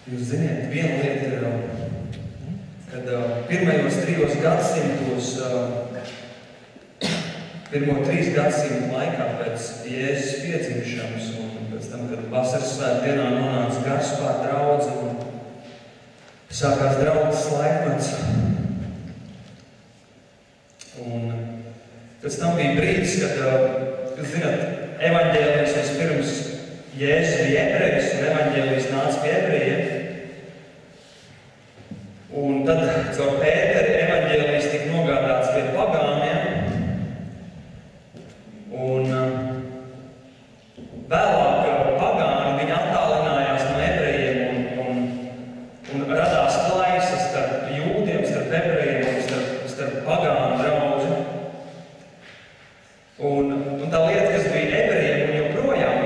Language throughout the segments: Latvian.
Jūs ziniet, viena lieta ir, kad pirmajos 3 gadsimtos, pirmo 3 gadsimtu laikā pēc Jēzus piedzimšanas un pēc tam, kad vasaras svētdienā nonāca gars pār draudzi un sākās draudzes laikmets. Un pēc tam bija brīdis, kad, jūs zināt, evaņģēlijs vispirms Jēzus bija ebrejs un evaņģēlijs nāca pie ebrejiem. Un tad caur Pēteri evaņģēlijs tika nogādāts pie pagāniem. Un vēlāk pagāni viņi attālinājās no ebrejiem un radās plaisas starp jūdiem, starp ebrejiem un starp pagānu draudzi. Un tā lieta, kas bija ebrejiem un joprojām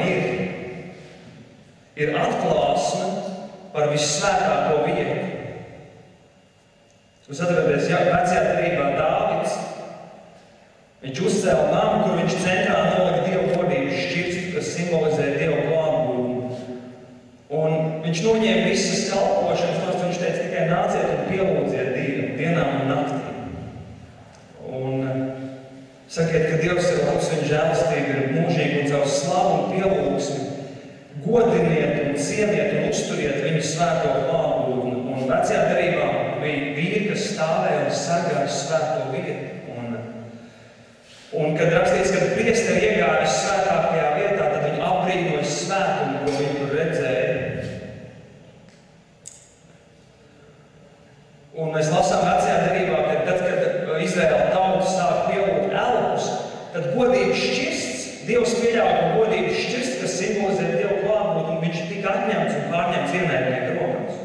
ir atklāsme par vissvētāko vietu. Jūs atraties, vecajā derībā Dāvids. Viņš uzcēla namu, kur viņš centrā nolika Dievu godības šķirsti, kas simbolizē Dievu klātbūtni. Un viņš noņēma visas kalpošanas, viņš teica tikai nāciet un pielūdziet Dievu dienām un naktī. Un sakiet, ka Dievs ir labs, viņa žēlastība ir mūžīga un caur slavu un pielūgsmi. Godiniet un cieniet un uzturiet viņu svēto klātbūtni. Un vecajā derībā bija vīri, kas stāvēja un sargāja svēto vietu. Un kad rakstīts, kad priesteri iegāja svētākajā vietā, tad viņi apbrīnoja svētumu, ko viņi tur redzēja. Un mēs lasām vecajā derībā, ka tad, kad Izraēla tauta sāk pielūgt elpus, tad godības šķirsts, Dievs pieļauj godības šķirsts, kas simbolizē Dievu klātbūtni, un viņš tika atņemts un pārņemts ienaidnieku rokās.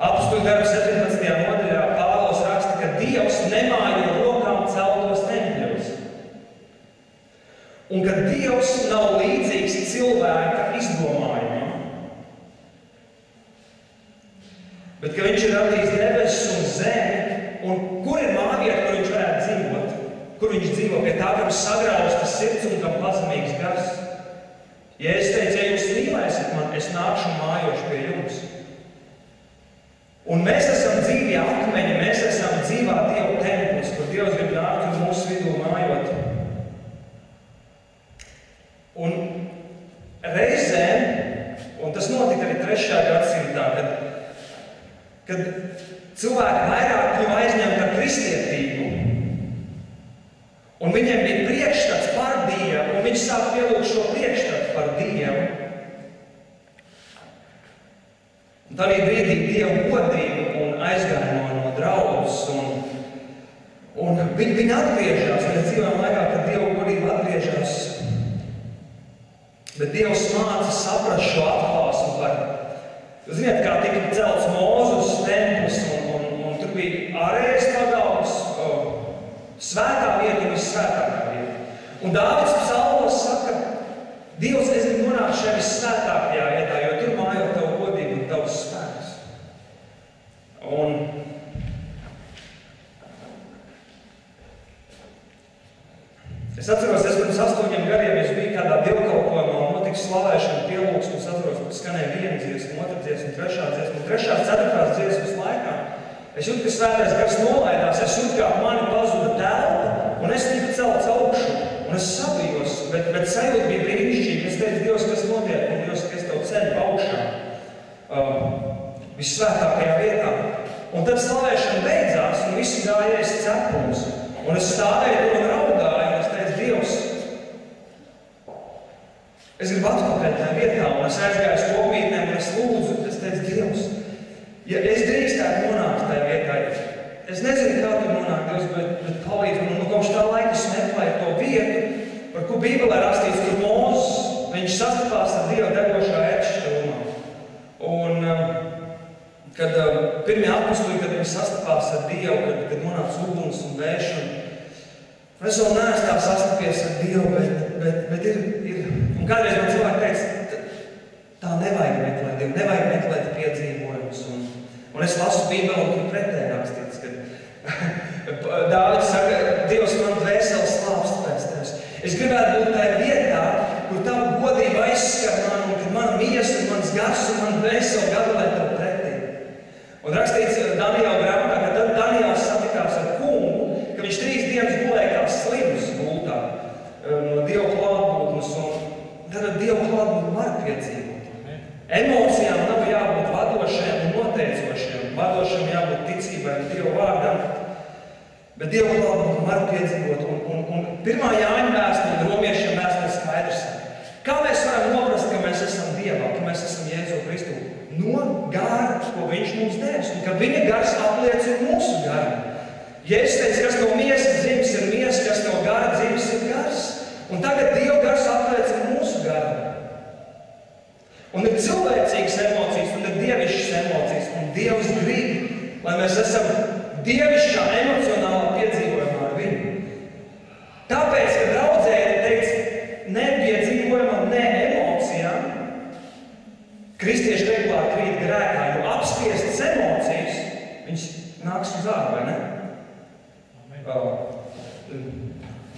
Apostļu darbu 17. nodaļā Pāvils raksta, ka Dievs nemājo rokām celtos tempļos. Un ka Dievs nav līdzīgs cilvēka izdomājumam. Bet ka viņš ir radījis debesis un zemi, un kur ir mājvieta, kur viņš varētu dzīvot? Kur viņš dzīvo? Pie tā, kam sagrāvstas sirds un kam pazemīgs gars. Jēzus teica, ja jūs mīlēsiet man, es nākšu un mājošu pie jums. Un mēs esam dzīvie akmeņi, mēs esam dzīvā Dieva templis, kur Dievs grib nākt un mūsu vidū mājot. Un reizēm, un tas notika arī 3. gadsimtā, kad cilvēki vairāk kļuva aizņemti ar kristietību, un viņiem bija priekšstats par Dievu, un viņi sāk pielūgt šo priekšstatu par Dievu. Un tādā brīdī Dievu godību un aizgāja no draudzes, un viņi atgriežas, mēs dzīvojam laikā, kad Dievu godība atgriežas. Bet Dievs māca saprast šo atklāsmu par, jūs zināt, kā tika celts Mūzes templis, un tur bija ārējais pagalms, svētā vieta un vissvētākā vieta. Un Dāvids psalmos saka, Dievs, es gribu nonākt šajā vissvētākajā vietā, jo tur mājo tavu godību un tavs spēks. Un es atceros, es pirms 8 gadiem es biju kādā dievkalpojumā un notika slavēšana, pielūgsme, un es atceros, ka skanēja viena dziesma, otra dziesma, trešā dziesma, un 3., 4. dziesmas laikā. Es jūtu, ka svētais gars nolaidās, es jūtu, kā mani pazuda telpa, un es tiku celts augšu, un es sabijos, bet sajūta bija brīnišķīga. Es teicu, Dievs, kas notiek, un Dievs, ka es tev ceļu augšā, vissvētākajā vietā. Un tad slavēšana beidzās, un visi gāja ēst cepums. Un es stāvēju tur un raudāju, un es teicu, Dievs, es gribu atpakaļ tajā vietā, un es aizgāju uz kopītnēm, un es lūdzu, es teicu, Dievs, ja es drīkstētu nonākt tajā vietā, es nezinu, kā tur nonākt, Dievs, bet palīdz man, un kopš tā laika es meklēju to vietu, par ko Bībelē rakstīts, kur Mūzes, viņš sastapās ar Dievu degošā ērkšķilumā. Un kad pirmie apostļi, kad viņi sastapās ar Dievu, kad nonāca uguns un vējš, un es vēl neesmu tā sastapies ar Dievu, bet ir. Un kādreiz man cilvēki teica, tā nevajag meklēt Dievu, nevajag meklēt piedzīvojumus. Un es lasu Bībeli, un tur pretēji rakstīts, ka Dāvids saka, Dievs man dvēseli slāpst pēc tevis. Es gribētu būt tajā vietā, kur tavu godību aizskar man, un kad mana miesa un mans gars un man dvēseli gavilē tev pretī. Un rakstīts Daniela grāmatā, ka tad Daniels satikās ar kungu, ka viņš 3 dienas gulēja kā slims gultā no Dieva klātbūtnes, un tad Dieva klātbūtne var piedzīvot. Emocijām nav jābūt vadošiem un noteicošiem. Vadošiem jābūt ticībai Dieva vārdam, bet Dieva klātbūtne var piedzīvot. Un 1. Jāņa vēstule un romiešiem vēstule skaidrs. Kā mēs varam noprast, ka mēs esam Dievā, ka mēs esam Jēzu Kristu? No gāra, ko viņš mums devis, un ka viņa gars apliecina mūsu garu. Jēzus teica, kas no miesas dzimis ir miesa, kas no gara dzimis ir gars. Un tagad Dieva gars apliecina mūsu garu. Un ir cilvēcīgas emocijas, un ir dievišķas emocijas, un Dievs grib, lai mēs esam dievišķā emocionālā piedzīvojumā ar viņu. Tāpēc, ka draudzē ir teikts, nepiedzīvojumam, ne emocijām, kristieši regulāri krīt grēkā, jo apspiestas emocijas, viņš nāks uz ārā, vai ne?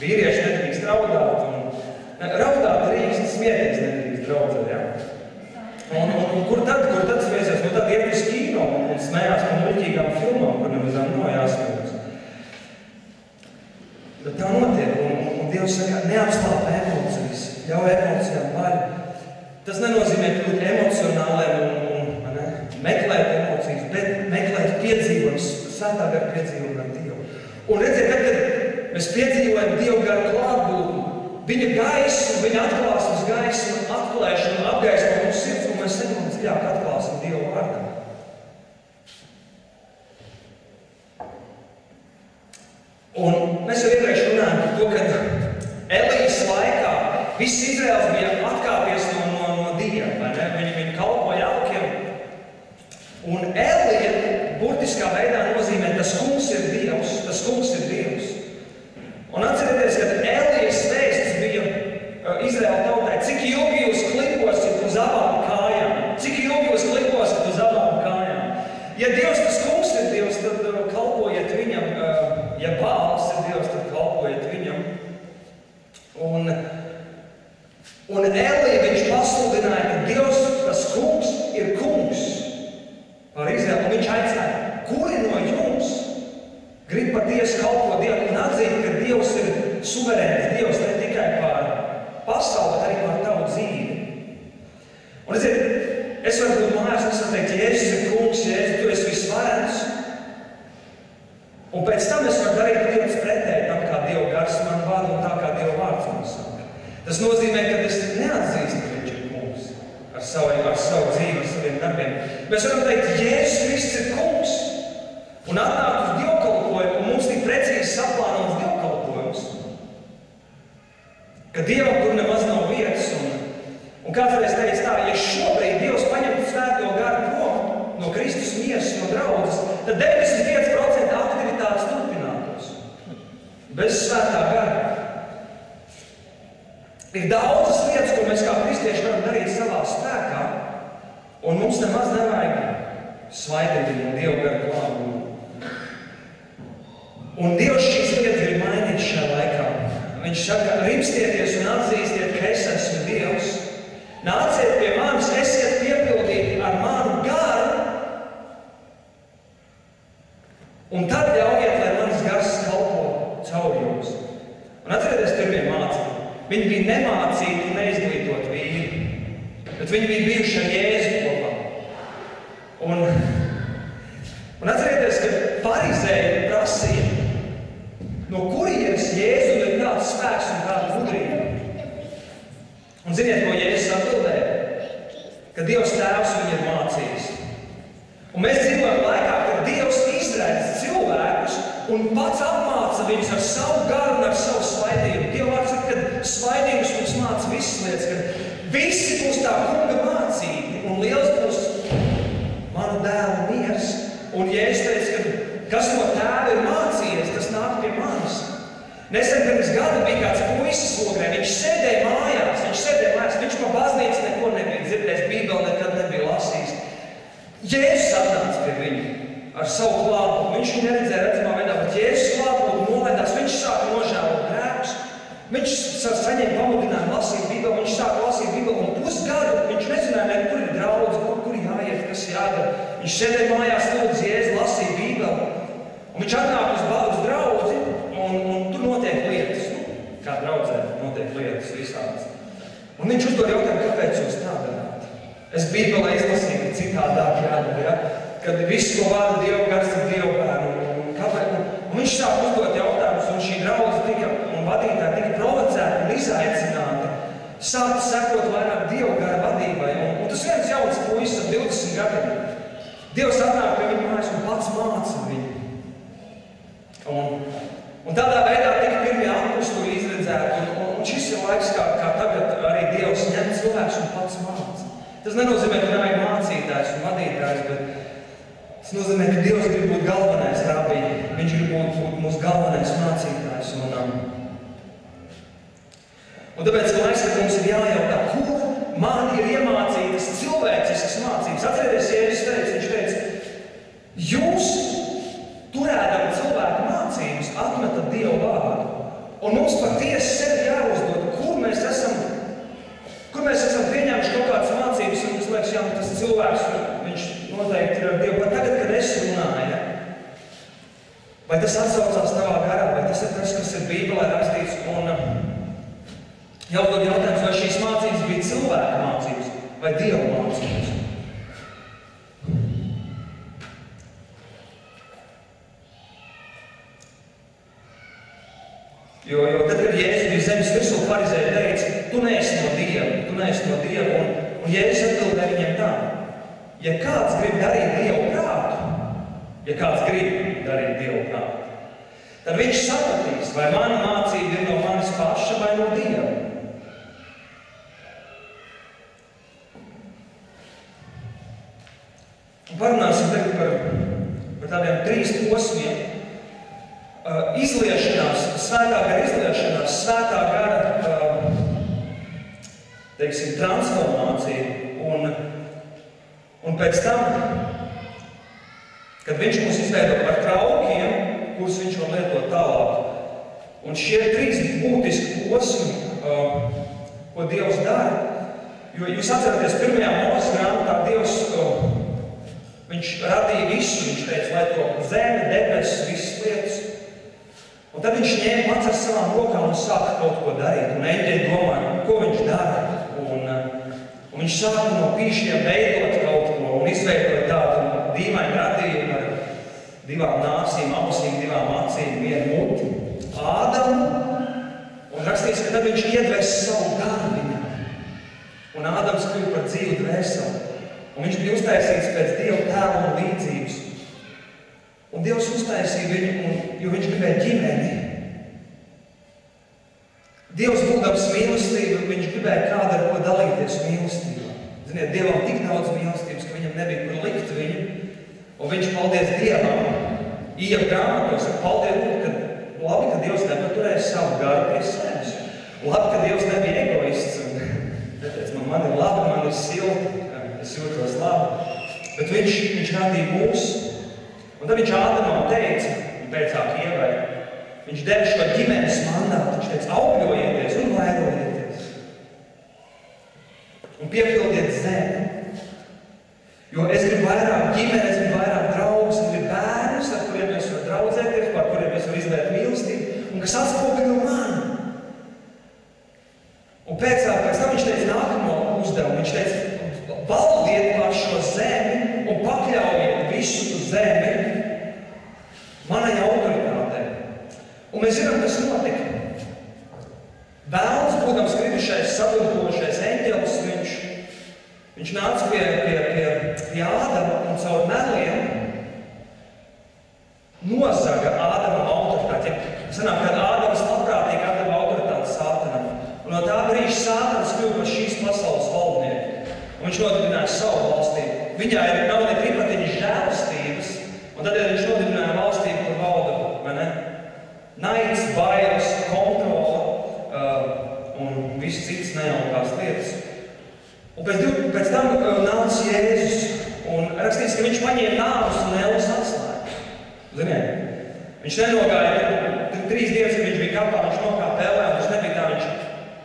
Vīrieši nedrīkst raudāt, raudāt drīkst, smieties nedrīkst draudzē, ja? Un kur tad smiesies? Nu tad iet uz kino un smējās par muļķīgām filmām, kur nemazām nav jāsmējas. Bet tā notiek, un Dievs saka, neapslāp emocijas, ļauj emocijām vaļu. Tas nenozīmē kļūt emocionāliem un meklēt emocijas, bet meklēt piedzīvojums, svētā gara piedzīvojumu ar Dievu. Un redziet, tad, kad mēs piedzīvojam Dievu garu klātbūtni, viņa gaismu, viņa atklāsmes gaismu, atklāšanu, apgaismo mūsu sirds, un mēs sekam dziļāk atklāsim Dievu vārdā. Un mēs jau iepriekš runājam par to, ka Elijas laikā viss Izraels bija atkāpies no Dieva, vai ne? Viņi kalpoja alkiem. Un Elija burtiskā veidā nozīmē, tas kungs ir Dievs, tas kungs ir Dievs. Un atcerieties, ka Elijas vēstis bija Izraela tautai, cik ilgi jūs kliposit uz abām kājām, cik ilgi jūs kliposit uz abām kājām. Ja Dievs tas kungs ir Dievs, tad kalpojiet viņam, ja Bāls ir Dievs, tad kalpojiet viņam. Un Elija viņš pasludināja, ka Dievs, tas kungs, ir kungs par Izraelu. Un viņš aicināja, kuri no jums grib patiesi kalpot Dievu un atzīt, ka Dievs ir suverēns Dievs ne tikai par pasauli, bet arī par tavu dzīvi. Un es varu būt mājās, es varu teikt, Jēzus ir kungs, Jēzus, tu esi visvarens. Un pēc tam es varu darīt lietas pretēji tam, kā Dieva gars man vada un tā, kā Dieva vārds man saka. Tas nozīmē, ka es neatzīstu, ka viņš ir kungs ar savu dzīvi, ar saviem darbiem. Mēs varam teikt, Jēzus Kristus ir kungs un atnākt uz dievkalpojumu, un mums tik precīzi saplānots dievkalpojums, ka Dievam tur nemaz nav vietas. Un kāds reiz teica tā, ja šobrīd Dievs paņemtu svēto garu prom no Kristus miesas, no draudzes, tad 95% aktivitātes turpinātos. Bez svētā gara. Ir daudzas lietas, ko mēs kā kristieši varam darīt savā spēkā, un mums nemaz nevajag svaidīt un Dievu garu klātbūtni. Un Dievs šīs lietas ir mainīts šajā laikā. Viņš saka, rimstieties un atzīstiet, ka es esmu Dievs. Nāciet pie manis, esiet piepildīti ar manu garu, un tad ļaujiet, lai manas gars kalpo caur jums. Un atcerieties pirmie mācību. Viņi bija nemācīti un neizglītot vīri, bet viņi bija bijuši ar Jēzu kopā. Un atcerieties, ka farizēji prasīja, no kurienes Jēzu ir tāds spēks un tāda gudrība. Un ziniet, ko Jēzus atbildēja? Ka Dievs Tēvs viņu ir mācījis. Un mēs dzīvojam laikā, kad Dievs izredz cilvēkus un pats apmāca viņus ar savu garu un ar savu svaidījumu. Dieva vārds saka, ka svaidījums mums māca visas lietas, ka visi būs tā kunga mācīti un liels būs manu dēlu miers. Un Jēzus teica, ka kas no tēva ir mācījies, tas nāk pie manis. Nesen pirms gada bija kāds puisis logrē, viņš sēdēja mājās, viņš pa baznīcu neko nebija dzirdējis, Bībeli nekad nebija lasījis. Jēzus atnāca pie viņu ar savu klātbūtni. Viņš viņu neredzēja redzamā veidā, bet Jēzus klātbūtni novedās, viņš sāka nožēlot grēkus. Viņš saņēma pamudinājumu lasīt Bībeli, viņš sāka lasīt Bībeli un pusgadu viņš nezināja, kur ir draudze. jādara. Viņš sēdēja mājās, lūdza Jēzu, lasīja Bībeli. Un viņš atnāk uz draudzi, un tur notiek lietas. Kā draudzē notiek lietas visādas. Un viņš uzdod jautājumu, kāpēc jūs tā darāt? Es Bībelē izlasīju, ka citādāk jādara, ja? Kad viss, ko vada Dieva gars, ir Dieva bērnu. Un viņš sāk uzdot jautājumus, un šī draudze un vadītāji tika provocēti un izaicināti. Sāka sekot vairāk Dieva gara vadībai. Un tas viens jauns puisis ar 20 gadiem. Dievs atnāk pie viņa mājas un pats māca viņu. Un tādā veidā tika pirmie apostuli izredzēti. Un šis ir laiks, kā tagad arī Dievs ņem cilvēks un pats māca. Tas nenozīmē, ka nevajag mācītājs un vadītājs, bet tas nozīmē, ka Dievs grib būt galvenais rabī. Viņš grib būt mūsu galvenais mācītājs. Un tāpēc laiks, ka mums ir jājautā, kur man ir iemācītas cilvēciskas mācības. Atcerieties, Jēzus teica, viņš teica, jūs turēdam cilvēku mācības, atmetat Dievu vārdu. Un mums patiesi sevi jāuzdod, kur mēs esam pieņēmuši kaut kādas mācības, un mums liekas, jā, tas cilvēks, viņš noteikti ir ar Dievu. Pat tagad, kad es runāju, ja? Vai tas atsaucās tavā garā, vai tas ir tas, kas ir Bībelē rakstīts, un jāuzdod jautājums, vai šīs mācības bija cilvēka mācības, vai Dieva mācības. Jo tad, kad Jēzus bija zemes virsū, farizēji teica, tu neesi no Dieva, un Jēzus atbildēja viņiem tā, ja kāds grib darīt Dievu prātu, tad viņš sapratīs, vai mana mācība ir no manis paša vai no Dieva. Un parunāsim tagad par tādiem 3 posmiem. Svētā gara transformācija un pēc tam, kad viņš mūs izveido par traukiem, kurus viņš var lietot tālāk. Un šie 3 būtiski posmi, ko Dievs dara, jo jūs atceraties, pirmajā Mūzes grāmatā Dievs, viņš radīja visu, viņš teica, lai to zeme, debesis, visas lietas. Un tad viņš ņēma pats ar savām rokām un sāka kaut ko darīt. Un eņģeļi domāja, ko viņš dara. Un viņš sāka no pīšiem veidot kaut ko un izveidoja tādu dīvainu radījumu ar 2 nāsīm, abusīm, 2 acīm, 1 muti. Ādamu. Un rakstīts, ka tad viņš iedvēs savu garu viņam. Un Ādams kļuva par dzīvu dvēseli. Un viņš bija uztaisīts pēc Dieva tēla un līdzības. Un Dievs uztaisīja viņu, jo viņš gribēja ģimeni. Dievs būdams mīlestība, viņš gribēja kādu ar ko dalīties mīlestībā. Ziniet, Dievam tik daudz mīlestības, ka viņam nebija kur likt viņu. Un viņš, paldies Dievam, iep grāmatos un paldies, ka labi, ka Dievs nepaturēja savu garu pie sevis. Labi, ka Dievs nebija egoists. Un man ir labi, man ir silti, es jūtos labi. Bet viņš radīja mūsu. Un tad viņš Ādamam teica, un pēcāk Ievai, viņš deva šo ģimenes mandātu, viņš teica, augļojieties un vairojieties. Un piepildiet zemi. Jo es gribu vairāk ģimenes, es gribu vairāk draugus, es gribu bērnus, ar kuriem mēs varam draudzēties, par kuriem mēs varam izvērt mīlestību, un kas atspoguļo mani. Un pēc tam viņš teica nākamo uzdevumu, viņš teica, valdiet pār šo zemi un pakļaujiet visu uz zemi manai autoritātei. Un mēs zinām, kas notika. Vēlns, būdams kritušais, sadurkošais eņģelis, viņš nāca pie Ādama un caur meliem nozaga Ādama autoritāti. Sanāk, kad Ādams labprātīgi atdeva autoritāti Sātanam. Un no tā brīža Sātans kļuva par šīs pasaules valdnieku. Un viņš nodibināja savu valstību. Viņā nav ne tripatiņas žēlastības, un tad viņš nodibināja valstību, kur valda, vai ne? Naids, bailes, kontrole un viss cits nejaukās lietas. Un pēc tam nāca Jēzus, un rakstīts, ka viņš paņēma nāvus un ēlas atslēgu. Ziniet, viņš nenogāja 3 dienas, kad viņš bija kapā, viņš nokāpa ēlē, un viņš nebija tā, viņš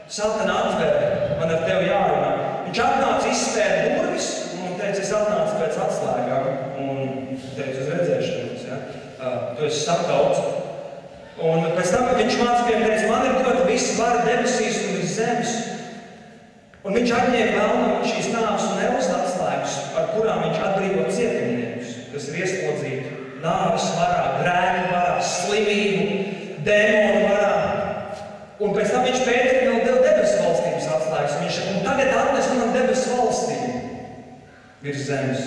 Satana atvēra, man ar tevi jārunā. Viņš atnāca, izspēra durvis, un teica, es atnācu pēc atslēgas. sakauts. Un pēc tam viņš mācekļiem teica, man ir dota visa vara debesīs un virs zemes. Un viņš atņēma vēlnam šīs nāves un elles atslēgas, ar kurām viņš atbrīvo cietumniekus, kas ir ieslodzīti nāves varā, grēku varā, slimību, dēmonu varā. Un pēc tam viņš Pēterim vēl deva debesu valstības atslēgas. Viņš saka, un tagad atnes man debesu valstību virs zemes,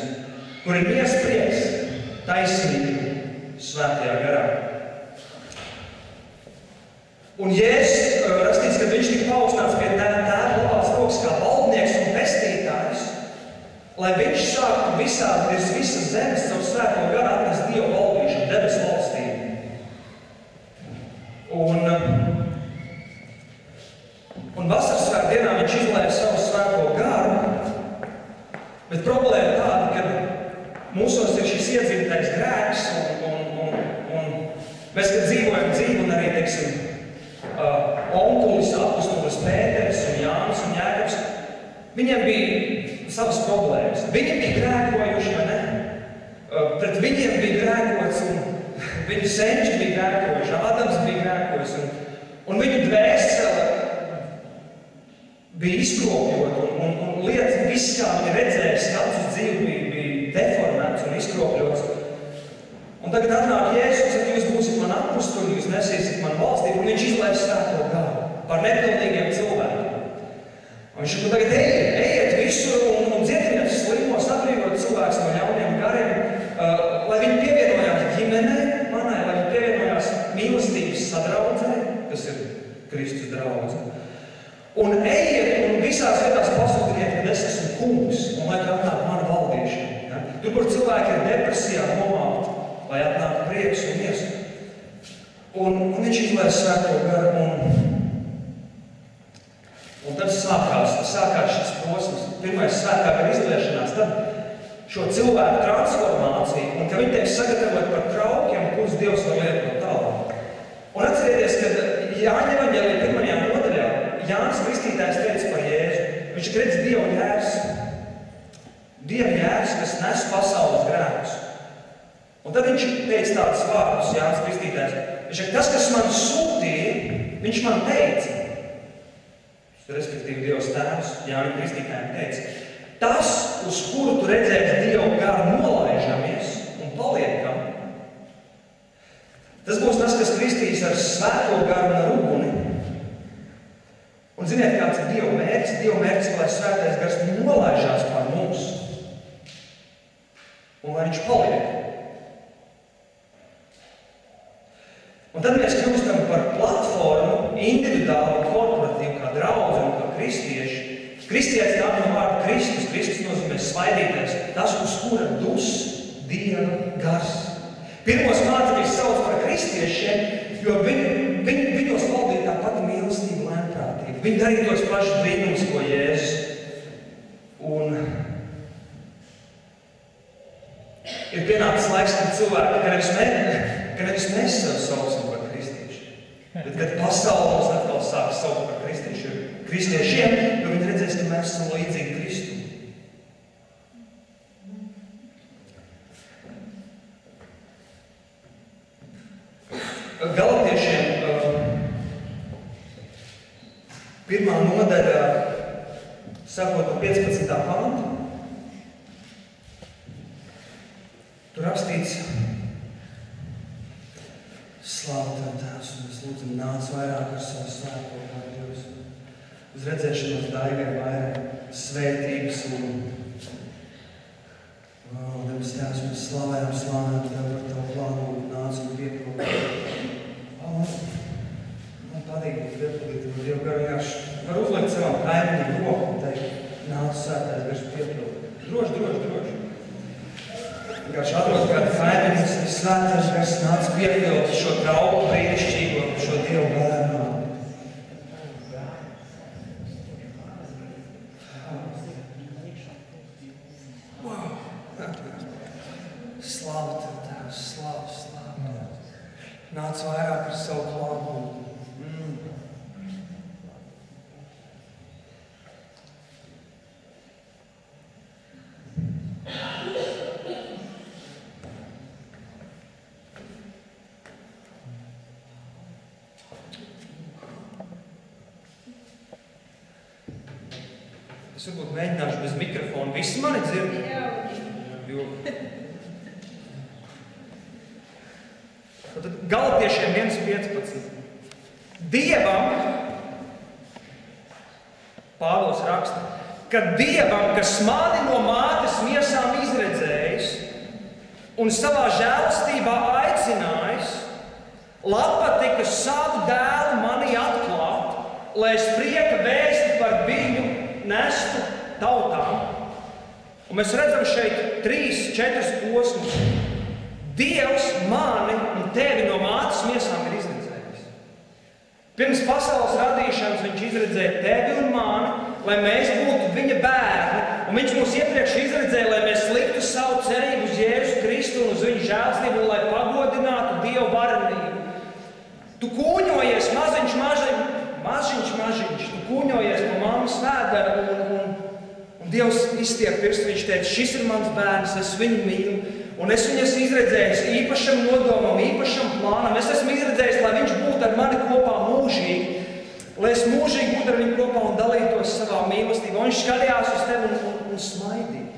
kur ir miers prieks, taisnība, svētajā garā. Un Jēzus rakstīts, ka viņš tika paaugstināts pie tēva labās rokas kā valdnieks un pestītājs, lai viņš sāktu virs visas zemes caur svēto garu atnest Dievu valdīšanu, debesu valstību. Un vasaras svētdienā viņš izlēja savu svēto garu, bet problēma tāda, ka mūsos ir šis iedzimtais grēks un mēs, kad dzīvojam dzīvi un arī, teiksim, onkulis, apustulis Pēteris un Jānis un Jēkabs, viņiem bija savas problēmas. Viņi bija grēkojuši, vai ne? Pret viņiem bija grēkots un viņu senči bija grēkojuši, Ādams bija grēkojis un viņu dvēsele bija izkropļota un lietas, viss, kā viņi redzēja, skats uz dzīvi bija deformēts un izkropļots. Un tagad atnāk Jēzus, un jūs būsiet man apusturi, jūs nesīsiet man valstību, un viņš izlaiž svēto garu par nepilnīgiem cilvēkiem. Un viņš saka, tagad ejiet visur un dziediniet slimos, atbrīvot cilvēkus no ļauniem gariem, lai viņi pievienojās ģimenei manai, lai viņi pievienojās mīlestības sadraudzē, kas ir Kristus draudze. Un ejiet un visās vietās pasludiniet, kad es esmu kungs, un lai atnāk mana valdīšana. Ja? Tur, kur cilvēki ir depresijā nomākti, lai atnāk prieks un miers. Un viņš izlaiž svēto garu un tad sākās šis posms. Pirmais svētā gara izliešanās, tad šo cilvēku transformāciju un ka viņi tiek sagatavot par traukiem, kurus Dievs var lietot tālāk. Un atcerieties, ka Jāņa evaņģēlijā 1. nodaļā Jānis Kristītājs teica par Jēzu. Viņš redz Dieva jērs. Dieva jērs, kas nes pasaules grēkus. Un tad viņš teica tādus vārdus, Jānis Kristītājs. Viņš saka, tas, kas man sūtīja, viņš man teica. Respektīvi Dievs tēvs, Jānim Kristītājiem teica, tas, uz kuru tu redzēsi Dievu garu nolaižamies un paliekam, tas būs tas, kas kristīs ar svēto garu un ar uguni. Un ziniet, kāds ir Dieva mērķis? Dieva mērķis, lai svētais gars nolaižās pār mums un lai viņš paliek. Un tad mēs kļūstam par platformu, individuāli, korporatīvu, kā draudzi un kā kristieši. Kristietis nāk no vārda Kristus. Kristus nozīmē svaidītais, tas, uz kura dus Dieva gars. Pirmos mācekļus sauc par kristiešiem, jo viņos valdīja tā pati mīlestība, lēnprātība. Viņi darīja tos pašus brīnumus, ko Jēzus. Un ir pienācis laiks, kad cilvēki, ka nevis mēs sev saucam par kristieši, bet kad pasaule mums atkal sāk saukt par kristiešiem, jo viņi redzēs, ka mēs esam līdzīgi Kristu. Galatiešiem 1. nodaļā, sākot no 15. panta, tur rakstīts, slāva Tev, Tēvs, un mēs lūdzam, nāc vairāk ar savu svēto garu, Dievs, uz redzēšanos daigai vairāk, svētības un Debes Tēvs, mēs slavējam Tev par Tavu plānu, nāc un piepildi. Man patīk būt piepildīt, un Dievu garu vienkārši var uzlikt savam kaimiņam roku un teikt, nāc svētais gars piepildi. Droši. Vienkārši atrod kādu kaimiņus, svētais gars nāc piepildi šo trauku brīnišķīgo, šo Dievu bērnu. Slāva Tev, Tēvs, slāva. Nāc vairāk ar savu klātbūtni. Es varbūt mēģināšu bez mikrofona. Visi mani dzird? Jo. Tad Galatiešiem 1.15. Dievam, Pāvils raksta, ka Dievam, kas mani no mātes miesām izredzējis un savā žēlastībā aicinājis, labpatika savu dēlu manī atklāt, lai es prieka vēsti par viņu nestu tautām. Un mēs redzam šeit 3-4 posmus. Dievs mani un tevi no mātes miesām ir izredzējis. Pirms pasaules radīšanas viņš izredzēja tevi un mani, lai mēs būtu viņa bērni, un viņš mūs iepriekš izredzēja, lai mēs liktu savu cerību uz Jēzu Kristu un uz viņa žēlstību, lai pagodinātu Dievu varenību. Tu kūņojies maziņš, tu kūņojies no mammas vēdera, un Dievs izstiep pirkstu, viņš teica, šis ir mans bērns, es viņu mīlu, un es viņu esmu izredzējis īpašam nodomam, īpašam plānam, es esmu izredzējis, lai viņš būtu ar mani kopā mūžīgi, lai es mūžīgi būtu ar viņu kopā un dalītos savā mīlestībā. Un viņš skatījās uz tevi un smaidīja.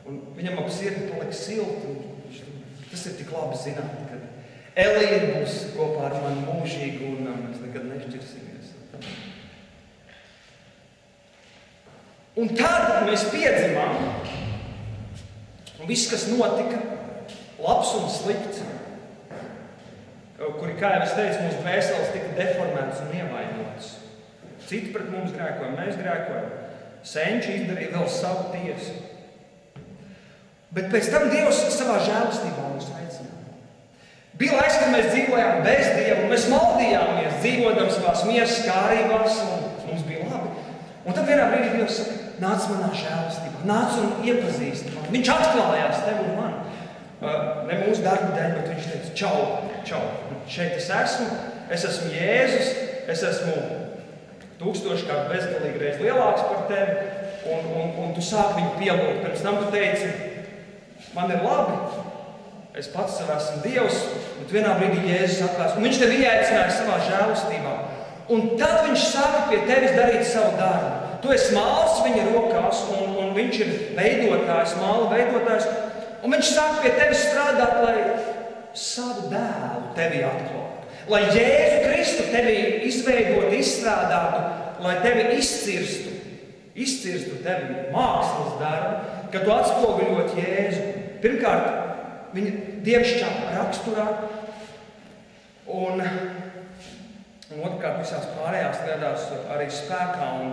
Un viņam ap sirdi palika silti. Tas ir tik labi zināt, ka Elīna būs kopā ar mani mūžīgi un mēs nekad nešķirsimies. Un tad mēs piedzimām, un viss, kas notika, labs un slikts, kuri, kā jau es teicu, mūsu dvēseles tika deformētas un ievainotas. Citi pret mums grēkoja, mēs grēkojam. Senči izdarīja vēl savu tiesu. Bet pēc tam Dievs savā žēlastībā mūs aicināja. Bija laiks, kad mēs dzīvojām bez Dieva, un mēs maldījāmies, dzīvodam savās miesas kārībās, un mums bija labi. Un tad vienā brīdī Dievs saka, nāc manā žēlastībā, nāc un iepazīsti mani. Viņš atklājās tev un man. Ne mūsu darba dēļ, bet viņš teica, čau, šeit es esmu Jēzus, es esmu 1000-kārt bezgalīgi reiz lielāks par tevi, un tu sāk viņu pielūgt. Pirms tam tu teici, man ir labi, es pats sev esmu Dievs, bet vienā brīdī Jēzus atklās, un viņš tevi ieaicināja savā žēlastībā. Un tad viņš sāka pie tevis darīt savu darbu. Tu esi māls viņa rokās, un viņš ir veidotājs, māla veidotājs, un viņš sāk pie tevis strādāt, lai savu dēlu tevi atklātu, lai Jēzu Kristu tevi izveidot, izstrādātu, lai tevi izcirstu tevi mākslas darbu, kad tu atspoguļot Jēzu. Pirmkārt, viņa dievišķā raksturā, un otrkārt visās pārējās lietās arī spēkā un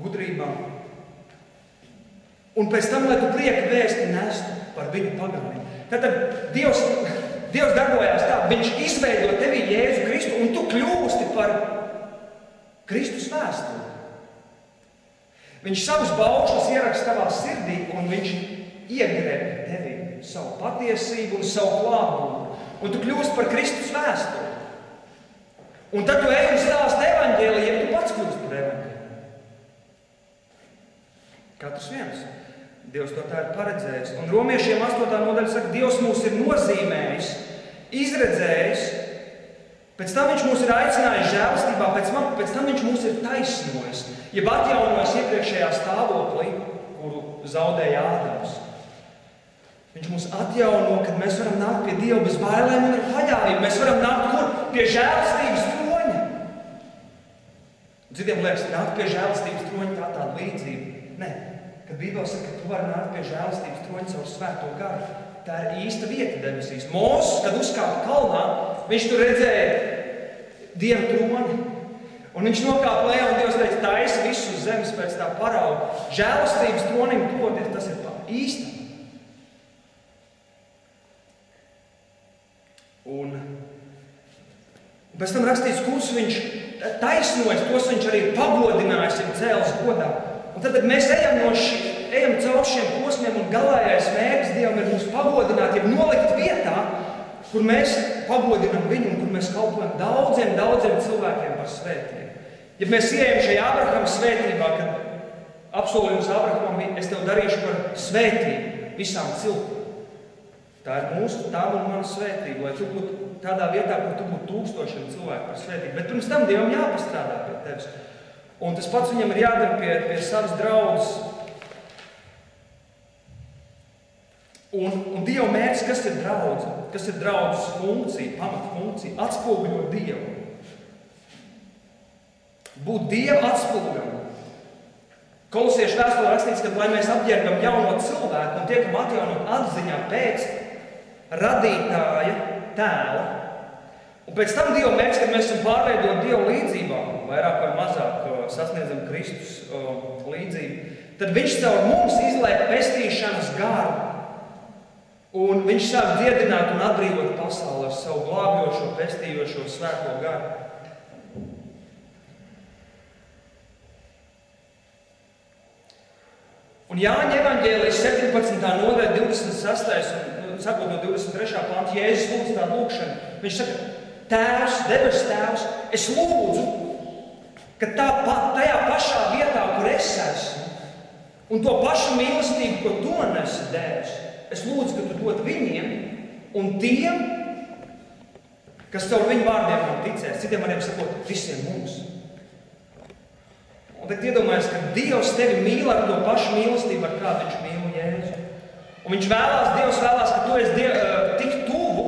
gudrībā. Un pēc tam, lai tu prieka vēsti nestu par viņu pagāni. Tātad Dievs darbojās tā, viņš izveido tevi Jēzu Kristu, un tu kļūsti par Kristus vēstuli. Viņš savus baukšus ieraksta tavā sirdī, un viņš iegreb tevi savu patiesību un savu klātbūtni. Un tu kļūsti par Kristus vēstuli. Un tad tu ej un stāsti evaņģēliju, ja tu pats kļūsti par evaņģēliju. Katrs viens. Dievs to tā ir paredzējis. Un Romiešiem 8. nodaļa saka, Dievs mūs ir nozīmējis, izredzējis, pēc tam viņš mūs ir aicinājis žēlastībā, pēc tam viņš mūs ir taisnojis, jeb atjaunojis iepriekšējā stāvoklī, kuru zaudēja Ādams. Viņš mūs atjauno, kad mēs varam nākt pie Dieva bez bailēm un ar paļāvību. Mēs varam nākt kur? Pie žēlastības troņa. Citiem liekas, nākt pie žēlastības troņa tā tāda līdzība. Nē, kad Bībele saka, ka tu vari nākt pie žēlastības troņa caur svēto garu, tā ir īsta vieta debesīs. Mūzes, kad uzkāpa kalnā, viņš tur redzēja Dieva troni. Un viņš nokāpa lejā, un Dievs teica, taisa visu uz zemes pēc tā parauga. Žēlastības tronim tuvoties, tas ir tā īsta. Un pēc tam rakstīts, kurus viņš taisnojas, tos viņš arī pagodinājis, ir cēlis godā. Un tad mēs ejam caur šiem posmiem, un galējais mērķis Dievam ir mūs pagodināt, ja nolikt vietā, kur mēs pagodinām viņu un kur mēs kalpojam daudziem cilvēkiem par svētību. Ja mēs ieejam šajā Abrahama svētībā, kad apsolījums Abrahamam, es tev darīšu par svētību visām ciltīm. Tā ir mūsu, tā un mana svētība, lai tu būtu tādā vietā, kur tu būtu tūkstošiem cilvēku par svētību. Bet pirms tam Dievam jāpastrādā pie tevis. Un tas pats viņam ir jādara pie savas draudzes. Un Dieva mērķis, kas ir draudze? Kas ir draudzes funkcija, pamatfunkcija? Atspoguļot Dievu. Būt Dieva atspoguļam. Kolosiešu vēstulē rakstīts, ka lai mēs apģērbam jauno cilvēku un tiekam atjaunot atziņā pēc radītāja tēla. Un pēc tam Dieva mērķis, kad mēs esam pārveidot Dieva līdzībā, vairāk vai mazāk sasniedzam Kristus līdzību, tad viņš caur mums izliek pestīšanas garu. Un viņš sāk dziedināt un atbrīvot pasauli ar savu glābjošo, pestījošo, svēto garu. Un Jāņa evaņģēlijas 17. nodaļa 26. un sakot no 23. panta, Jēzus lūdz tādu lūkšanu. Viņš saka, Tēvs, debes Tēvs, es lūdzu, ka tajā pašā vietā, kur es esmu, un to pašu mīlestību, ko tu man esi devis, es lūdzu, ka tu dod viņiem un tiem, kas caur viņu vārdiem man ticēs, citiem vārdiem sakot, visiem mums. Un tad iedomājies, ka Dievs tevi mīl ar to pašu mīlestību, ar kādu viņš mīl Jēzu. Un viņš Dievs vēlās, ka tu esi tik tuvu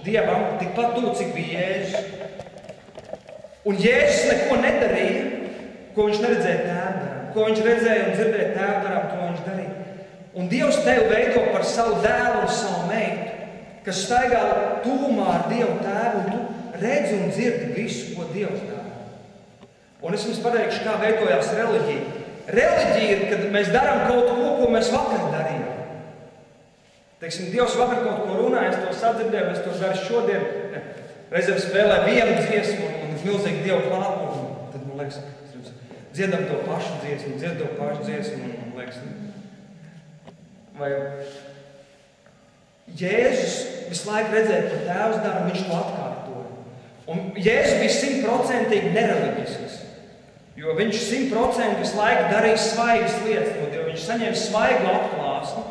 Dievam, tikpat tuvu, cik bija Jēzus. Un Jēzus neko nedarīja, ko viņš neredzēja tēvu darām. Ko viņš redzēja un dzirdēja tēvu darām, to viņš darīja. Un Dievs tevi veido par savu dēlu un savu meitu, kas staigā tuvumā ar Dievu tēvu, un tu redzi un dzirdi visu, ko Dievs dara. Un es jums pateikšu, kā veidojās reliģija. Reliģija ir, kad mēs darām kaut ko, ko mēs vakar darījām. Teiksim, Dievs vakar kaut ko runāja, es to sadzirdēju, es to daru šodien. Reizēm spēlē vienu dziesmu un milzīgi Dievu klātbūtni. Tad man liekas, dziedam to pašu dziesmu, dzied to pašu dziesmu, un man liekas, vai Jēzus visu laiku redzēja, ko Tēvs dara, un viņš to atkārtoja. Un Jēzus bija 100% nereliģisks. Jo viņš 100% visu laiku darīja svaigas lietas no Dieva. Viņš saņēma svaigu atklāsmi.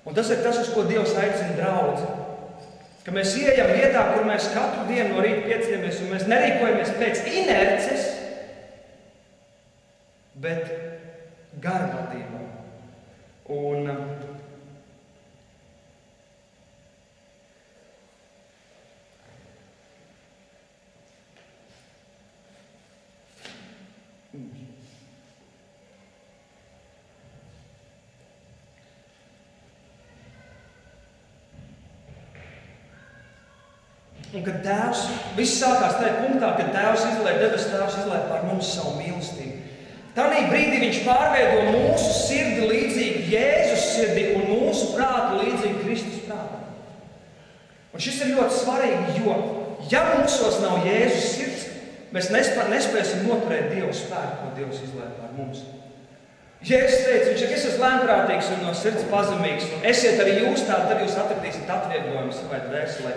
Un tas ir tas, uz ko Dievs aicina draudzi. Ka mēs ieejam vietā, kur mēs katru dienu no rīta pieceļamies, un mēs nerīkojamies pēc inerces, bet garvadībā. Un kad Tēvs, viss sākās tajā punktā, kad Tēvs izlēja, debes Tēvs izlēja pār mums savu mīlestību. Tanī brīdī viņš pārveido mūsu sirdi līdzīgi Jēzus sirdi un mūsu prātu līdzīgi Kristus prātam. Un šis ir ļoti svarīgi, jo ja mūsos nav Jēzus sirds, mēs nespēsim noturēt Dievu spēku, ko Dievs izlēja pār mums. Jēzus teica, viņš saka, es esmu lēnprātīgs un no sirds pazemīgs, un esiet arī jūs tādi, tad jūs atradīsiet atvieglojumu savai dvēselē.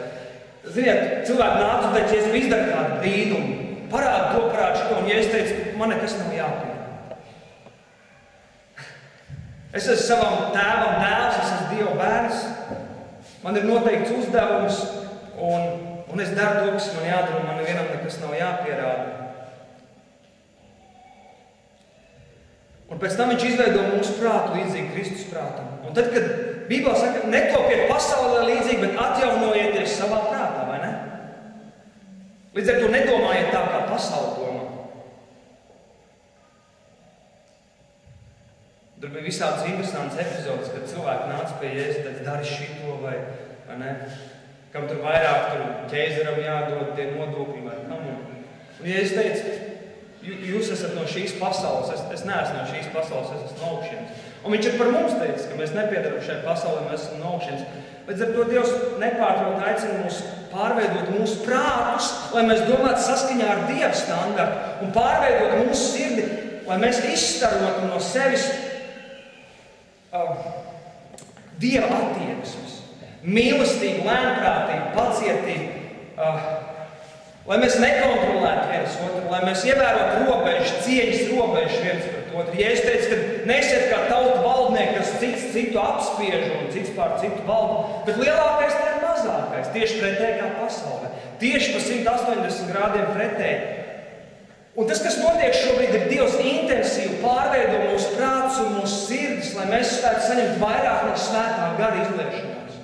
Ziniet, cilvēki nāca un teica, ja es izdaru kādu brīnumu, parādu šo, un ja es teicu, man nekas nav jāpierāda. Es esmu savam tēvam dēls, es esmu Dieva bērns, man ir noteikts uzdevums, un es daru to, kas man jādara, un man nevienam nekas nav jāpierāda. Un pēc tam viņš izveido mūsu prātu līdzīgi Kristus prātam. Un tad, kad Bībelē saka, netopiet pasaulē līdzīgi, bet atjaunojieties savā prātā, vai ne? Līdz ar to nedomājiet tā, kā pasaule domā. Tur bija visādas interesantas epizodes, kad cilvēki nāca pie Jēzus, teica, dari šito vai ne? Kam tur vairāk ķēzaram jādod tie nodokļi vai kam. Un Jēzus teica, jūs esat no šīs pasaules, es neesmu no šīs pasaules, es esmu no augšienes. Un viņš ir par mums teicis, ka mēs nepiedaram šai pasaulē, mēs esam no augšienes. Līdz ar to Dievs nepārtraukti aicina mūs pārveidot mūsu prātus, lai mēs domātu saskaņā ar Dieva standartu un pārveidot mūsu sirdi, lai mēs izstarotu no sevis Dieva attieksmes, mīlestību, lēnprātību, pacietību, lai mēs nekontrolētu viens otru, lai mēs ievērotu robežu, cieņas robežu viens pret otru. Ja es teicu, ka neesiet kā tautu valdnieki, kas cits citu apspiež un cits pār citu valdu, bet lielākais tā ir mazākais. augstākais, tieši pretēji kā pasaulē. Tieši pa 180 grādiem pretēji. Un tas, kas notiek šobrīd, ir Dievs intensīvi pārveido mūsu prātus un mūsu sirdis, lai mēs spētu saņemt vairāk no svētā gara izliešanās.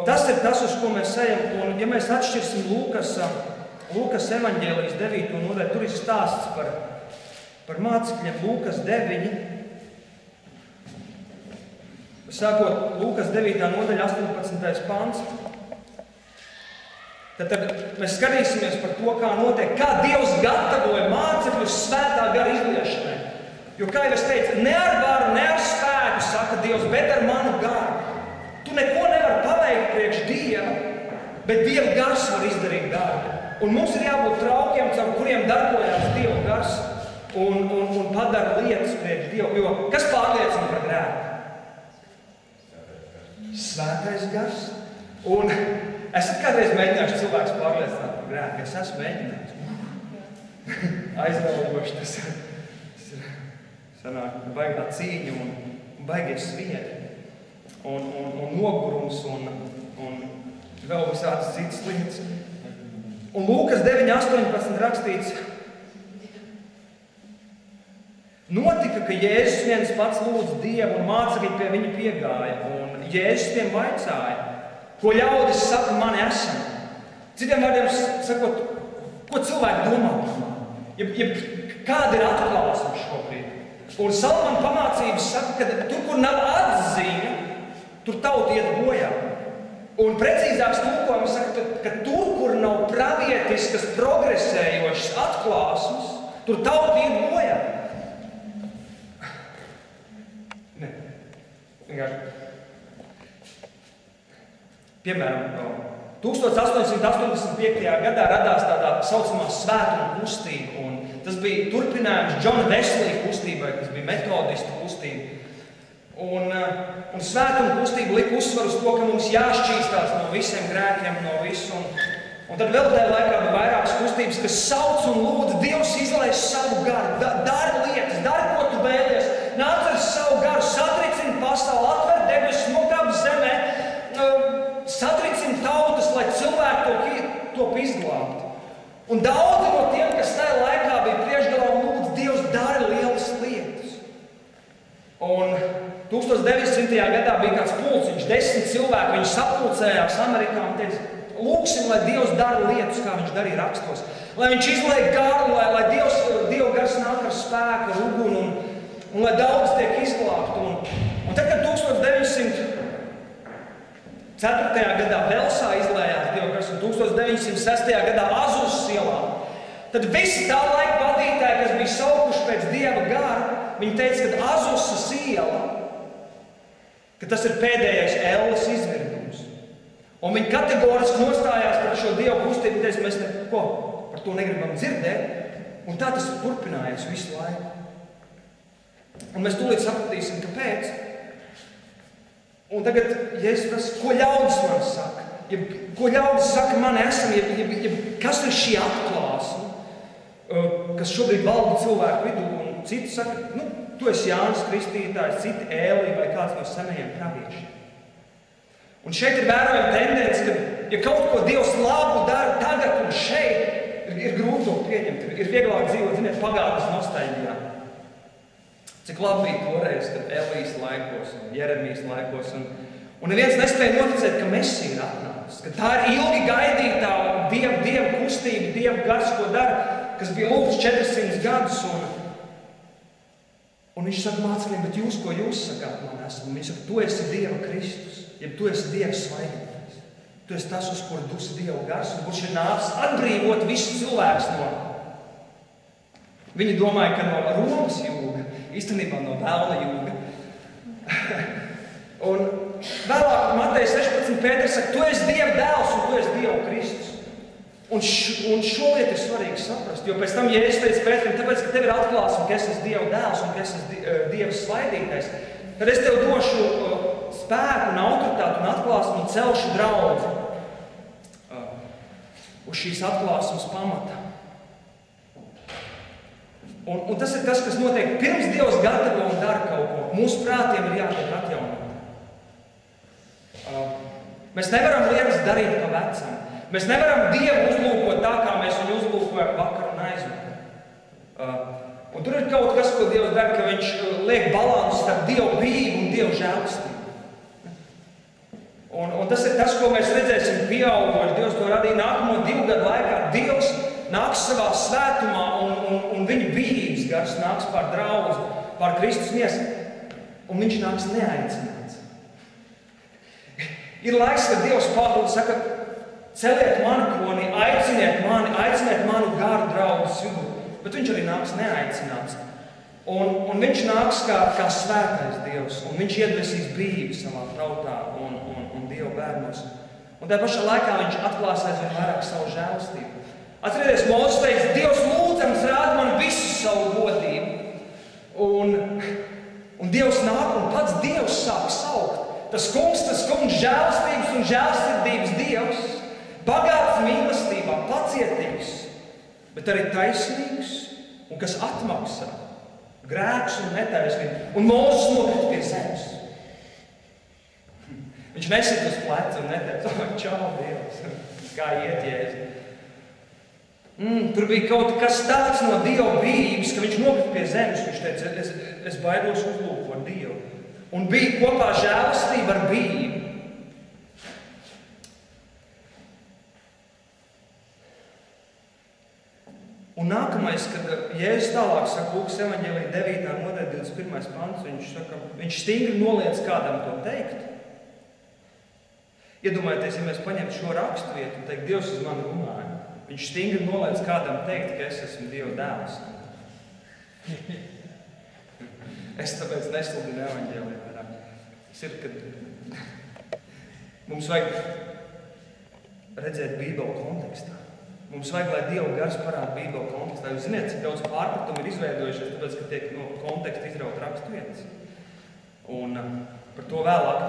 Tas ir tas, uz ko mēs ejam. Un ja mēs atšķirsim Lūkas evaņģēlijas 9. nodaļu, tur ir stāsts par mācekļiem. Lūkas 9. Sākot Lūkas 9. nodaļa 18. pants. Tad mēs skatīsimies par to, kā notiek, kā Dievs gatavoja mācekļus svētā gara izliešanai. Jo, kā jau es teicu, ne ar varu, ne ar spēku, saka Dievs, bet ar manu garu. Tu neko nevari paveikt priekš Dieva, bet Dieva gars var izdarīt darbu. Un mums ir jābūt traukiem, caur kuriem darbojās Dieva gars un padara lietas priekš Dievu. Jo kas pārliecina par grēku? Svētais gars. Un esat kādreiz mēģinājuši cilvēks pārliecināt par grēku? Es esmu mēģinājis. Aizraugoši tas sanāk, baigā cīņa un baigies sviedi. Un nogurums un vēl visādas citas lietas. Un Lūkas 9.18 rakstīts: Notika, ka Jēzus viens pats lūdza Dievu un mācekļi pie viņa piegāja. Un Jēzus tiem vaicāja: Ko ļaudis saka, mani esam? Citiem vārdiem sakot, ko cilvēki domā par mani? Kāda ir atklāsme šobrīd? Un Salamana pamācības saka, ka tur, kur nav atziņa, tur tauta iet bojā. Un precīzāks tulkojums saka, ka tur, kur nav pravietiskas progresējošas atklāsmes, tur tauta iet bojā. Ne. Vienkārši. Piemēram, 1885. gadā radās tādā saucamā svētuma kustība. Un tas bija turpinājums Džona Veslija kustībai, kas bija metodistu kustība. Un svētuma kustība lika uzsvaru uz to, ka mums jāšķīstās no visiem grēkiem, no visu. Un tad vēl tajā laikā bija vairākas kustības, kas sauc un lūdza: Dievs izlaiž savu garu, dari lietas, dari, ko tu vēlies, nāc ar savu garu, satricini pasauli, atver debesis, nokāp zemē, satricini tautas, lai cilvēki to izglābtu. Un daudzi no tiem, kas tajā laikā bija priekšgalā un lūdza: Dievs, dari lielas lietas. Un 1900. gadā bija kāds pulciņš, 10 cilvēki, viņi sapulcējās Amerikā un teica: Lūksim, lai Dievs dara lietas, kā viņš darīja rakstos. Lai viņš izliek garu, lai Dieva gars nāk ar spēku, ar uguni un lai daudz tiek izglābt. Un tad, kad 1904. gadā Velsā izlējās Dieva gars un 1906. gadā Azuzas ielā, tad visi tā laika vadītāji, kas bija saukuši pēc Dieva gara, viņi teica, ka Azuzas iela, ka tas ir pēdējais elles izvirdums. Un viņi kategoriski nostājās par šo Dievu kustību un teica: Mēs neko par to negribam dzirdēt. Un tā tas turpinājās visu laiku. Un mēs tūlīt sapratīsim, kāpēc. Un tagad, ja es prasu, ko ļaudis man saka? Ko ļaudis saka, mani esam? Kas ir šī atklāsme, kas šobrīd valda cilvēku vidū? Un citi saka: Tu esi Jānis Kristītājs, citi Ēlija vai kāds no senajiem praviešiem. Un šeit ir vērojama tendence, ka, ja kaut ko Dievs labu dara tagad un šeit, ir grūti to pieņemt. Ir vieglāk dzīvot, ziniet, pagātnes nostalģijā. Cik labi bija toreiz, kad Elijas laikos un Jeremijas laikos. Un neviens nespēja noticēt, ka Mesija ir atnācis. Ka tā ir ilgi gaidītā Dieva kustība, Dieva gars, ko dara, kas bija lūgts 400 gadus. Un viņš saka mācekļiem: Bet jūs, ko jūs sakāt man esam? Un viņš saka: Tu esi Dieva Kristus, jeb tu esi Dieva svaidītājs. Tu esi tas, uz kuru dus Dieva gars, un kurš ir nācis atbrīvot visus cilvēkus no. Viņi domāja, ka no Romas jūga, īstenībā no vēlna jūga. Un vēlāk Mateja 16. Pēters saka: Tu esi Dieva dēls un tu esi Dieva Kristus. Un šo lietu ir svarīgi saprast, jo pēc tam Jēzus teica Pēterim: Tāpēc, ka tev ir atklāsme, ka es esmu Dieva dēls un ka es esmu Dieva svaidītājs, tad es tev došu spēku un autoritāti un atklāsmi un celšu draudzi uz šīs atklāsmes pamata. Un tas ir tas, kas notiek pirms Dievs gatavo un dara kaut ko. Mūsu prātiem ir jātiek atjaunot. Mēs nevaram lietas darīt pa vecam. Mēs nevaram Dievu uzlūkot tā, kā mēs viņu uzlūkojam vakar un aizvakar. Un tur ir kaut kas, ko Dievs dara, ka viņš liek balansu starp Dievu bijību un Dievu žēlastību. Un tas ir tas, ko mēs redzēsim pieaugoši. Dievs to radīja nākamo 2 gadu laikā. Dievs nāks savā svētumā un viņa bijības gars nāks pār draudzi, pār Kristus miesu. Un viņš nāks neaicināts. Ir laiks, kad Dievs Pāvils saka, celiet mani kroni, aiciniet manu garu draudzes vidū. Bet viņš arī nāks neaicināts. Un viņš nāks kā svētais Dievs. Un viņš iedvesīs bijību savā tautā un Dieva bērnos. Un tajā pašā laikā viņš atklās aizvien vairāk savu žēlastību. Atcerieties, Mūzes teica, Dievs lūdzams rāda man visu savu godību. Un Dievs nāk un pats Dievs sāk saukt. Tas kungs, žēlastības un žēlsirdības Dievs, bagāts mīlestībā, pacietīgs, bet arī taisnīgs un kas atmaksā grēkus un netaisnību. Un Mūzes nokrita pie zemes. Viņš nesit uz pleca un neteica, čau, Dievs, kā iet Jēzu. Tur bija kaut kas tāds no Dieva bijības, ka viņš nokrita pie zemes. Viņš teica, es baidos uzlūkot Dievu. Un bija kopā žēlastība ar bijību. Un nākamais, kad Jēzus tālāk saka Lūkas evaņģēlija 9. nodaļa 21. pants, viņš stingri noliedz kādam to teikt. Iedomājieties, ja mēs paņemtu šo raksturvietu un teikt, Dievs uz mani runāja. Viņš stingri noliedz kādam teikt, ka es esmu Dieva dēls. Es tāpēc nesludinu evaņģēliju vairāk. Tas ir, kad mums vajag redzēt Bībeli kontekstā. Mums vajag, lai Dieva gars parāda Bībeli kontekstā. Jūs ziniet, cik daudz pārpratumu ir izveidojušies, tāpēc, ka tiek no konteksta izraut raksturvietas. Un par to vēlāk.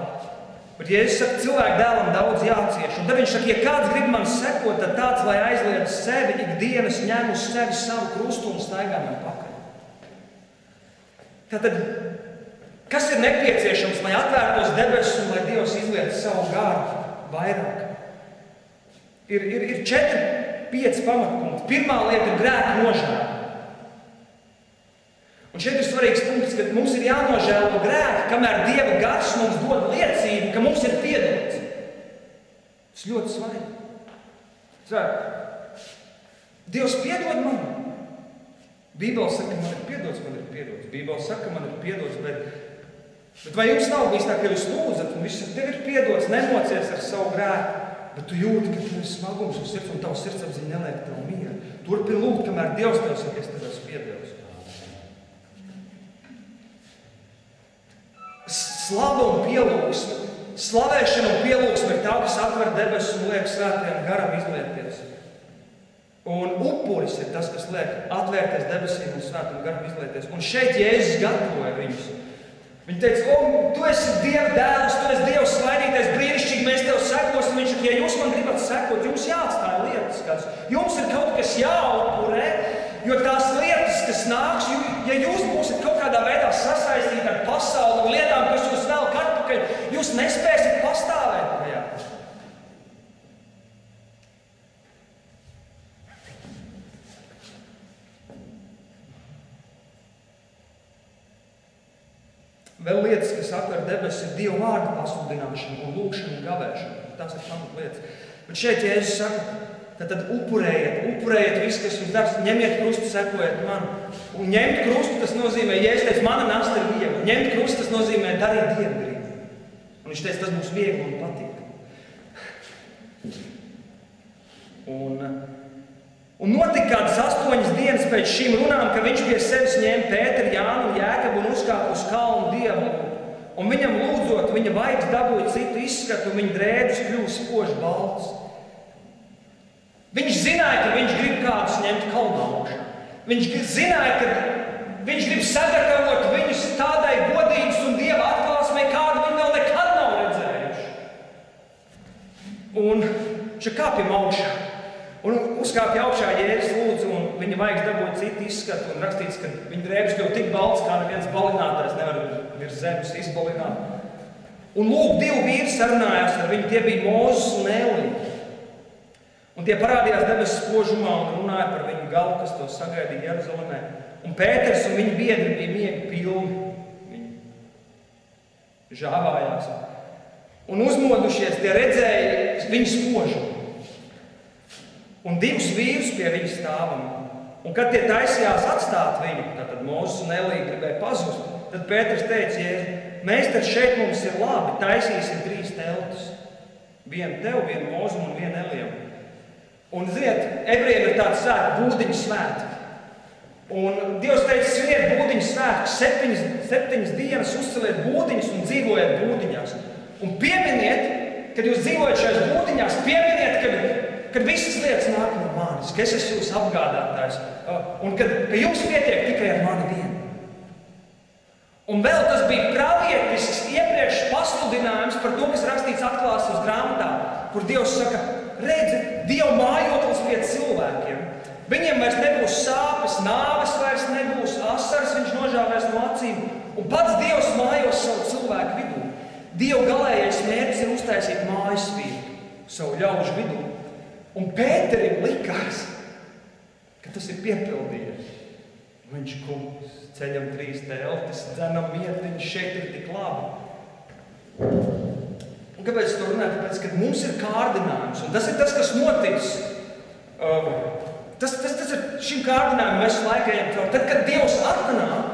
Bet Jēzus saka, cilvēku dēlam daudz jācieš. Un tad viņš saka, ja kāds grib man sekot, tad tāds, lai aizliedz sevi, ikdienas ņem uz sevi savu krustu un staigā man pakaļ. Tātad, kas ir nepieciešams, lai atvērtos debesis un lai Dievs izliet savu garu vairāk? Ir 4-5 pamatpunkti. Pirmā lieta ir grēka nožēla. Un šeit ir svarīgs punkts, ka mums ir jānožēlo grēki, kamēr Dieva gars mums dod liecību, ka mums ir piedots. Tas ļoti svarīgi. Dievs piedod man. Bībele saka, man ir piedots. Bībele saka, man ir piedots, bet vai jums nav bijis tā, ka jūs lūdzat, un viss saka, tev ir piedots, nemocies ar savu grēku, bet tu jūti, ka tev ir smagums uz sirds, un tavs sirdsapziņa neliek tev mieru. Turpini lūgt, kamēr Dievs tev saka, es tev esmu piedots. Slava un pielūgsme, slavēšana un pielūgsme ir tā, kas atver debesis un liek svētajam garam izlieties. Un upuris ir tas, kas liek atvērties debesīm un svētajam garam izlieties. Un šeit Jēzus gatavoja viņus. Viņi teica, tu esi Dieva dēls, tu esi Dieva svaidītais, brīnišķīgi, mēs tev sekosim. Viņš saka, ja jūs man gribat sekot, jums jāatstāja lietas kāds. Jums ir kaut kas jāupurē, jo tās lietas, kas nāks, ja jūs būsiet kaut kādā veidā sasaistīti ar pasauli un lietām, kas jūs velk atpakaļ, jūs nespēsiet pastāvēt tajā. Vēl lietas, kas atver debesis, ir Dieva vārda pasludināšana un lūkšana un gavēšana. Tās ir pamat lietas. Bet šeit Jēzus saka, tad upurējiet visu, kas jums darbs, ņemiet krustu, sekojiet man. Un ņemt krustu, tas nozīmē, Jēzus teica, mana nasta ir viegla. Ņemt krustu, tas nozīmē darīt Dieva gribu. Un viņš teica, tas būs viegli un patīk. Un notika kādas 8 dienas pēc šīm runām, ka viņš pie sevis ņēma Pēteru, Jānu un Jēkabu un uzkāpa uz kalnu Dievu. Un viņam lūdzot, viņa vaigs dabūja citu izskatu, un viņa drēbes kļuva spoži balts. Viņš zināja, ka viņš grib kādus ņemt kalnā augšā. Viņš zināja, ka viņš grib sagatavot viņus tādai godības un Dieva atklāsmei, kādu viņi vēl nekad nav redzējuši. Un viņš kāpjam augšā. Un uzkāpja augšā Jēzus lūdzu, un viņa vaigs dabūja citu izskatu, un rakstīts, ka viņa drēbes kļuva tik balts, kā neviens balinātājs nevar virs zemes izbalināt. Un lūk, 2 vīri sarunājās ar viņu, tie bija Mūzes un Ēlija. Un tie parādījās debesu spožumā un runāja par viņu galu, kas to sagaidīja Jeruzalemē. Un Pēters un viņa biedri bija miega pilni. Viņi žāvājās. Un uzmodušies, tie redzēja viņu spožumu. Un 2 vīrus pie viņa stāvam. Un kad tie taisījās atstāt viņu, tad Mūzes un Ēlija gribēja pazust, tad Pēters teica, Jēzu, Meistars, šeit mums ir labi, taisīsim 3 teltus. Vienu tev, vienu Mūzum un vienu Elijam. Un, ziniet, ebrejiem ir tāds svētki, būdiņu svētki. Un Dievs teica, sviniet būdiņu svētki, 7 dienas uzceliet būdiņus un dzīvojiet būdiņās. Un pieminiet, kad jūs dzīvojat šajās būdiņās, pieminiet, kad visas lietas nāk no manis, ka es esmu jūsu apgādātājs. Un ka jums pietiek tikai ar mani vienu. Un vēl tas bija pravietisks iepriekš pasludinājums par to, kas rakstīts Atklāsmes grāmatā, kur Dievs saka, redzi, Dieva mājoklis pie cilvēkiem. Viņiem vairs nebūs sāpes, nāves vairs nebūs, asaras viņš nožāvēs no acīm. Un pats Dievs mājos savu cilvēku vidū. Dieva galējais mērķis ir uztaisīt mājas vietu savu ļaužu vidū. Un Pēterim likās, ka tas ir piepildījies. Viņš kungs, ceļam 3 teltis, dzenam mietiņš, šeit ir tik labi. Un kāpēc es to runāju? Tāpēc, ka mums ir kārdinājums, un tas ir tas, kas noticis. Tas ir šim kārdinājumam mēs laikējam to. Tad, kad Dievs atnāk,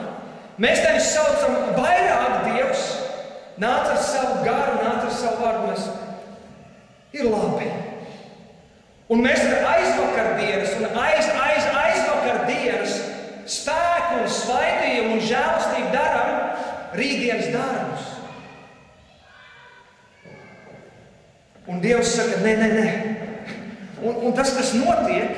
mēs tevis saucam vairāk Dievs, nāc ar savu garu, nāc ar savu vārdu, mēs ir labi. Un mēs ar aizvakardienas un aizvakardienas spēku un svaidījumu un žēlastību darām rītdienas darbus. Un Dievs saka, nē. Un tas, kas notiek,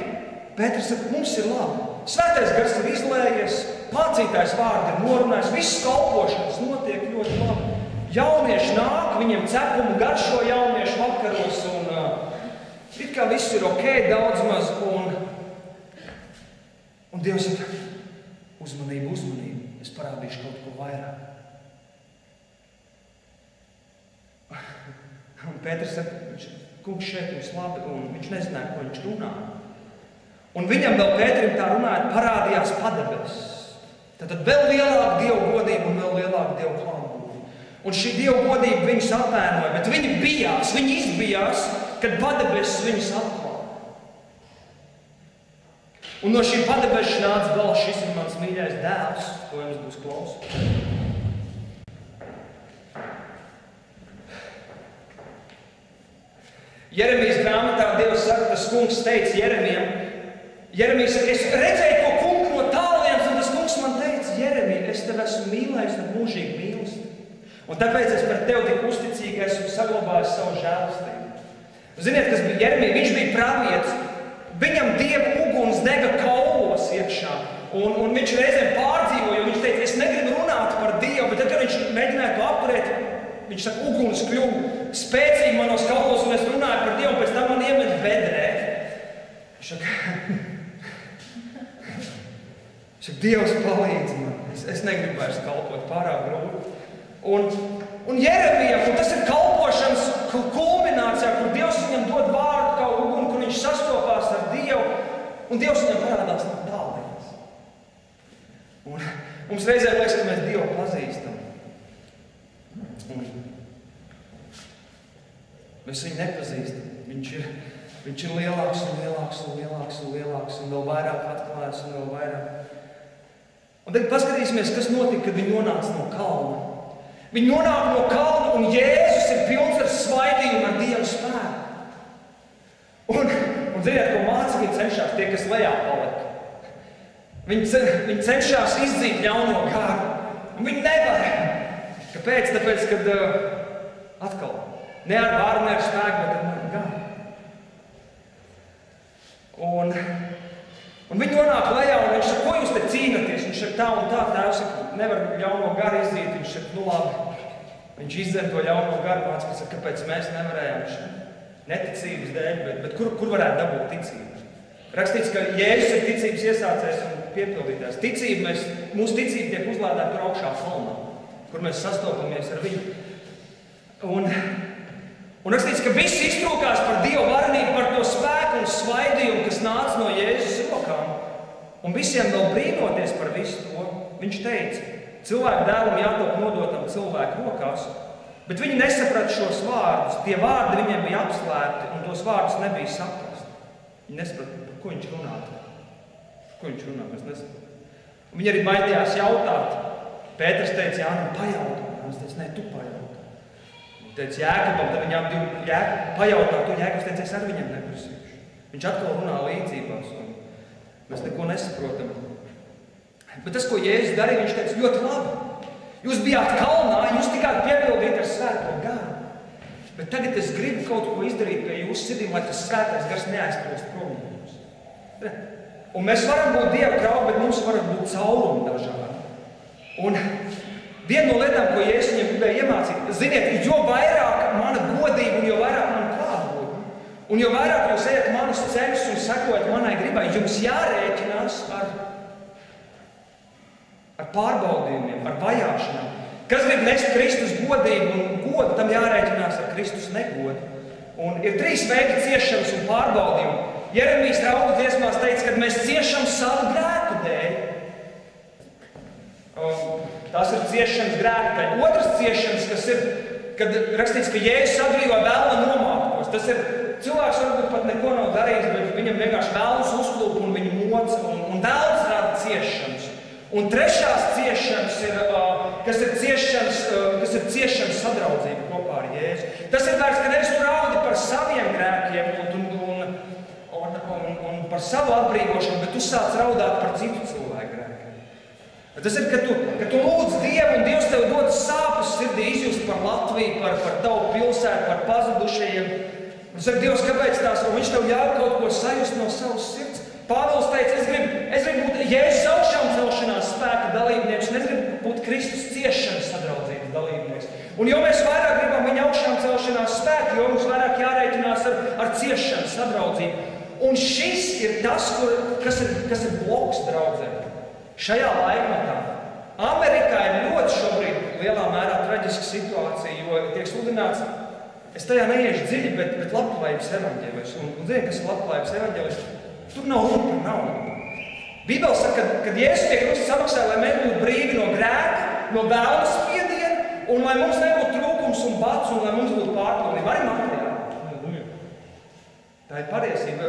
Pēters saka, mums ir labi. Svētais gars ir izlējies, mācītājs vārdi ir norunājis, viss kalpošanas notiek ļoti labi. Jaunieši nāk, viņiem cepumu garšo jauniešu vakaros, un it kā viss ir ok, daudz maz, un Dievs saka, uzmanību, es parādīšu kaut ko vairāk. Un Pēters saka, kungs šeit mums labi, un viņš nezināja, ko viņš runā. Un viņam vēl Pēterim tā runājot, parādījās padebesis. Tad vēl lielāka Dieva godība un vēl lielāka Dieva klātbūtne. Un šī Dieva godība viņus apēnoja, bet viņi izbijās, kad padebesis viņus atklāja. Un no šī padebeša nāca vēl šis ir mans mīļais dēls, ko jums būs klausīt. Jeremijas grāmatā Dievs saka, tas kungs teica Jeremijs saka, es redzēju to kungu no tālienes, un tas kungs man teica, Jeremija, es tevi esmu mīlējis un mūžīgi mīlestību. Un tāpēc es par tevi tik uzticīgi esmu saglabājis savu žēlastību. Ziniet, kas bija Jeremija? Viņš bija pravietis. Viņam Dieva uguns dega kaulos iekšā. Un viņš reizēm pārdzīvoja, jo viņš teica, es negribu runāt par Dievu, bet tad, kad viņš mēģināja to apturēt, viņš saka, uguns kļuva spēcīgi manos kaulos, un es runāju par Dievu, pēc tam man iemet bedrē. Viņš saka, Dievs palīdz man. Es negribu vairs kalpot pārāk grūti. Un Jeremijam, un tas ir kalpošanas kulminācijā, kur Dievs viņam dod vārdu kā uguni, kur viņš sastopās ar Dievu, un Dievs viņam parādās no tālienes. Un mums reizēm liekas, ka mēs Dievu pazīstam. Un mēs viņu nepazīstam. Viņš ir lielāks un lielāks un lielāks un lielāks un vēl vairāk atklājas un vēl vairāk. Un tagad paskatīsimies, kas notika, kad viņi nonāca no kalna. Viņi nonāk no kalna, un Jēzus ir pilns ar svaidījumu, ar Dieva spēku. Un ziniet, ko mācekļi cenšas, tie, kas lejā palika. Viņi cenšas izdzīt ļauno garu. Un viņi nevar. Kāpēc? Tāpēc, kad atkal ne ar vārdu, ne ar spēku, bet ar manu garu. Un viņi nonāk lejā, un viņš saka, ko jūs te cīnaties? Viņš saka, tā un tā, tēvs saka, nevar ļauno garu izdzīt. Viņš saka, nu labi. Viņš izdzer to ļauno garu, mācekļi saka, kāpēc mēs nevarējām neticības dēļ, bet kur varētu dabūt ticību? Rakstīts, ka Jēzus ir ticības iesācējs un piepildītājs. Mūsu ticība tiek uzlādēta tur augšā kalnā, kur mēs sastopamies ar viņu. Un rakstīts, ka visi iztrūkās par Dieva varenību, par to spēku un svaidījumu, kas nāca no Jēzus rokām. Un visiem vēl brīnoties par visu to, viņš teica, cilvēku dēlam jātop nodotam cilvēku rokās, bet viņi nesaprata šos vārdus. Tie vārdi viņiem bija apslēpti, un tos vārdus nebija saprast. Viņi nesaprata, par ko viņš runā. Mēs nesaprata. Un viņi arī baidījās jautāt. Pēters teica, Jānim, pajautā. Jānis teica, nē, tu pajautā. Viņš teica, Jēkabam, tad viņām pajautā, tu Jēkabs teica, es ar viņiem neprasīšu. Viņš atkal runā līdzībās, un mēs neko nesaprotam. Bet tas, ko Jēzus darīja, viņš teica, ļoti labi. Jūs bijāt kalnā, jūs tikāt piepildīti ar svēto garu. Bet tagad es gribu kaut ko izdarīt pie jūsu sirdīm, lai tas svētais gars neaizplūst prom no jums. Un mēs varam būt Dieva krauji, bet mums var būt caurumi dažādi. Un viena no lietām, ko Jēzus viņam gribēja iemācīt, ziniet, jo vairāk mana godība un jo vairāk mana klātbūtne, un jo vairāk jūs ejat manus ceļus un sekojat manai gribai, jums jārēķinās ar pārbaudījumiem, ar vajāšanām. Kas grib nest Kristus godību un godu, tam jārēķinās ar Kristus negodu. Un ir 3 veidi ciešanas un pārbaudījumu. Jeremijs raudu dziesmās teica, ka mēs ciešam savu grēku dēļ. Tās ir ciešanas grēku dēļ. Otrs ciešanas, kas ir, kad rakstīts, ka Jēzus atbrīvo vēlna nomāktos. Tas ir cilvēks varbūt pat neko nav darījis, bet viņam vienkārši vēlns uzklūp un viņu moca. Un vēlns rada ciešanas. Un trešās ciešanas ir, kas ir ciešanas sadraudzība kopā ar Jēzu. Tas ir vērts, ka nevis tu raudi par saviem grēkiem un par savu atbrīvošanu, bet tu sāc raudāt par citu cilvēku grēkiem. Tas ir, ka tu lūdz Dievu, un Dievs tev dod sāpes sirdī izjust par Latviju, par tavu pilsētu, par pazudušajiem. Un saka, Dievs, kāpēc tās? Un viņš tev ļauj kaut ko sajust no savas sirds. Pāvils teica, es gribu būt Jēzus augšām celšanās spēka dalībnieks, un es gribu būt Kristus ciešanas sadraudzības dalībnieks. Un jo mēs vairāk gribam viņa augšām celšanās spēku, jo mums vairāk jārēķinās ar ciešanas sadraudzību. Un šis ir tas, kas ir bloks draudzē. Šajā laikmetā Amerikā ir ļoti šobrīd lielā mērā traģiska situācija, jo tiek sludināts, es tajā neiešu dziļi, bet labklājības evaņģēlis. Un zini, kas ir labklājības evaņģēlis? Tur nav runa par naudu. Bībele saka, kad Jēzus pie krusta samaksāja, lai mēs būtu brīvi no grēka, no vēlna spiediena, un lai mums nebūtu trūkums un bats, un lai mums būtu pārpilnība. Arī materiāli. Tā ir patiesība.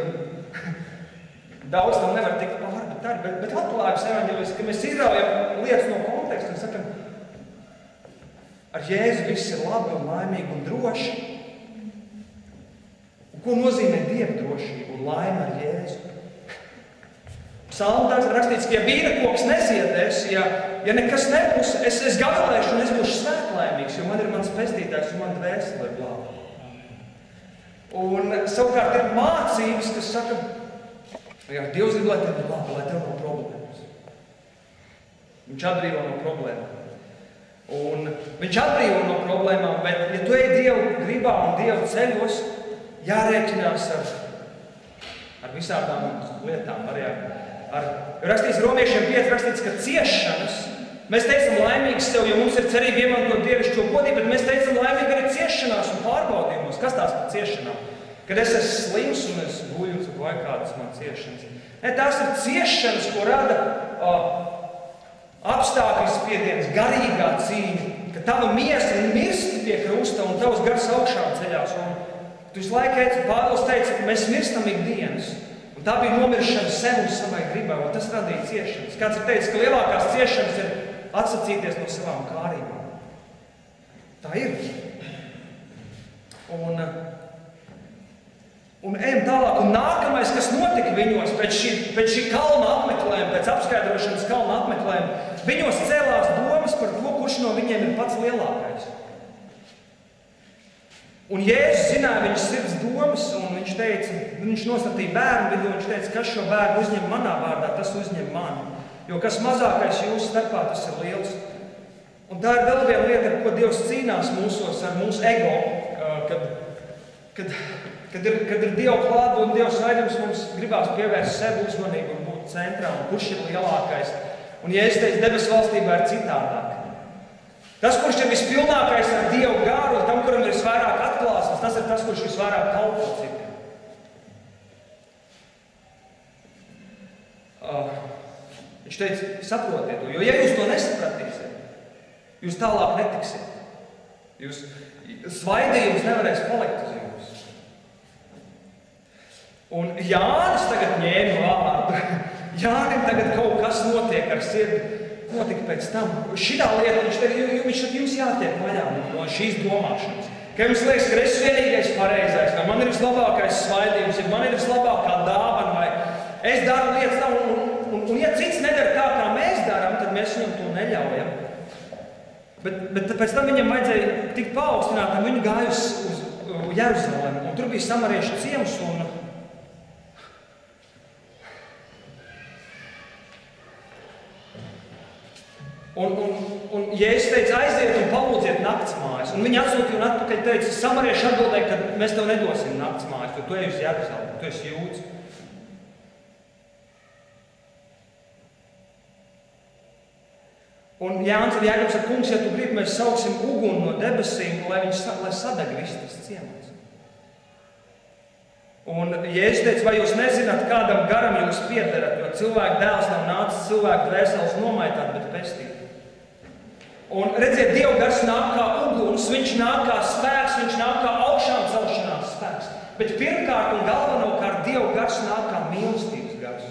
Daudz tam nevar tikt pār, bet labklājības evaņģēlis, ka mēs izraujam lietas no konteksta un sakam, ar Jēzu viss ir labi un laimīgi un droši. Un ko nozīmē Dieva drošība un laime ar Jēzu? Psalmā ir rakstīts, ka ja vīnakoks neziedēs, ja nekas nebūs, es gavilēšu un es būšu svētlaimīgs, jo man ir mans pestītājs un man dvēsele ir glābta. Un savukārt ir mācības, kas saka, Dievs grib, lai tev ir labi, lai tev nav problēmas. Viņš atbrīvo no problēmām. Un viņš atbrīvo no problēmām, bet ja tu ej Dievu gribā un Dievu ceļos, jārēķinās ar visādām lietām, arī rakstīts Romiešiem 5, rakstīts, ka ciešanas, mēs teicam laimīgs sev, jo mums ir cerība iemantot dievišķo godību, bet mēs teicam laimīgi arī ciešanās un pārbaudījumos. Kas tās par ciešanām? Kad es esmu slims un es guļu, vai kādas man ciešanas. Ne, tās ir ciešanas, ko rada apstākļu spiediens, garīgā cīņa, ka tava miesa mirst pie krusta un tavs gars augšām ceļās. Un tu visu laiku Pāvils teica, mēs mirstam ikdienas. Tā bija nomiršana sev un savai gribai, un tas radīja ciešanas. Kāds ir teicis, ka lielākās ciešanas ir atsacīties no savām kārībām. Tā ir. Un ejam tālāk. Un nākamais, kas notika viņos pēc šī kalna apmeklējuma, pēc apskaidrošanas kalna apmeklējuma, viņos cēlās domas par to, kurš no viņiem ir pats lielākais. Un Jēzus zināja viņas sirds domas, un viņš teica, viņš nostatīja bērnu vidū, viņš teica, kas šo bērnu uzņem manā vārdā, tas uzņem mani. Jo kas mazākais jūsu starpā, tas ir liels. Un tā ir vēl viena lieta, ar ko Dievs cīnās mūsos, ar mūsu ego, kad ir Dieva klātbūtne un Dieva svaidījums, mums gribās pievērst sev uzmanību un būt centrā, un kurš ir lielākais. Un Jēzus teica, debesu valstībā ir citādāk. Tas, kurš ir vispilnākais ar Dievu garu, un tam, kuram ir visvairāk atklāsmes, tas ir tas, kurš visvairāk kalpo citiem. Viņš teica, saprotiet to, jo ja jūs to nesapratīsiet, jūs tālāk netiksiet. Svaidījums nevarēs palikt uz jums. Un Jānis tagad ņēma vārdu. Jānim tagad kaut kas notiek ar sirdi. Notika pēc tam. Šitā lieta, viņš jums jātiek vaļā no šīs domāšanas. Ka jums liekas, ka es vienīgais pareizais, vai man ir vislabākais svaidījums, ja man ir vislabākā dāvana, vai es daru lietas tā, un ja cits nedara tā, kā mēs darām, tad mēs viņam to neļaujam. Bet pēc tam viņam vajadzēja tikt paaugstinātam, viņi gāja uz Jeruzalemi, un tur bija samariešu ciems, un Jēzus teica, aiziet un palūdziet naktsmājas. Un viņi atsūtīja un atpakaļ teica, samarieši atbildēja, ka mēs tev nedosim naktsmājas, jo tu ej uz Jeruzalemi, tu esi jūds. Un Jānis ar Jēkabs saka, kungs, ja tu gribi, mēs sauksim uguni no debesīm, lai sadeg viss tas ciemats. Un Jēzus teica, vai jūs nezināt, kādam garam jūs piederat, jo cilvēka dēls nav nācis cilvēku dvēseles nomaitāt, bet pestīt. Un redziet, Dieva gars nāk kā uguns, viņš nāk kā spēks, viņš nāk kā augšām celšanās spēks. Bet pirmkārt un galvenokārt Dieva gars nāk kā mīlestības gars.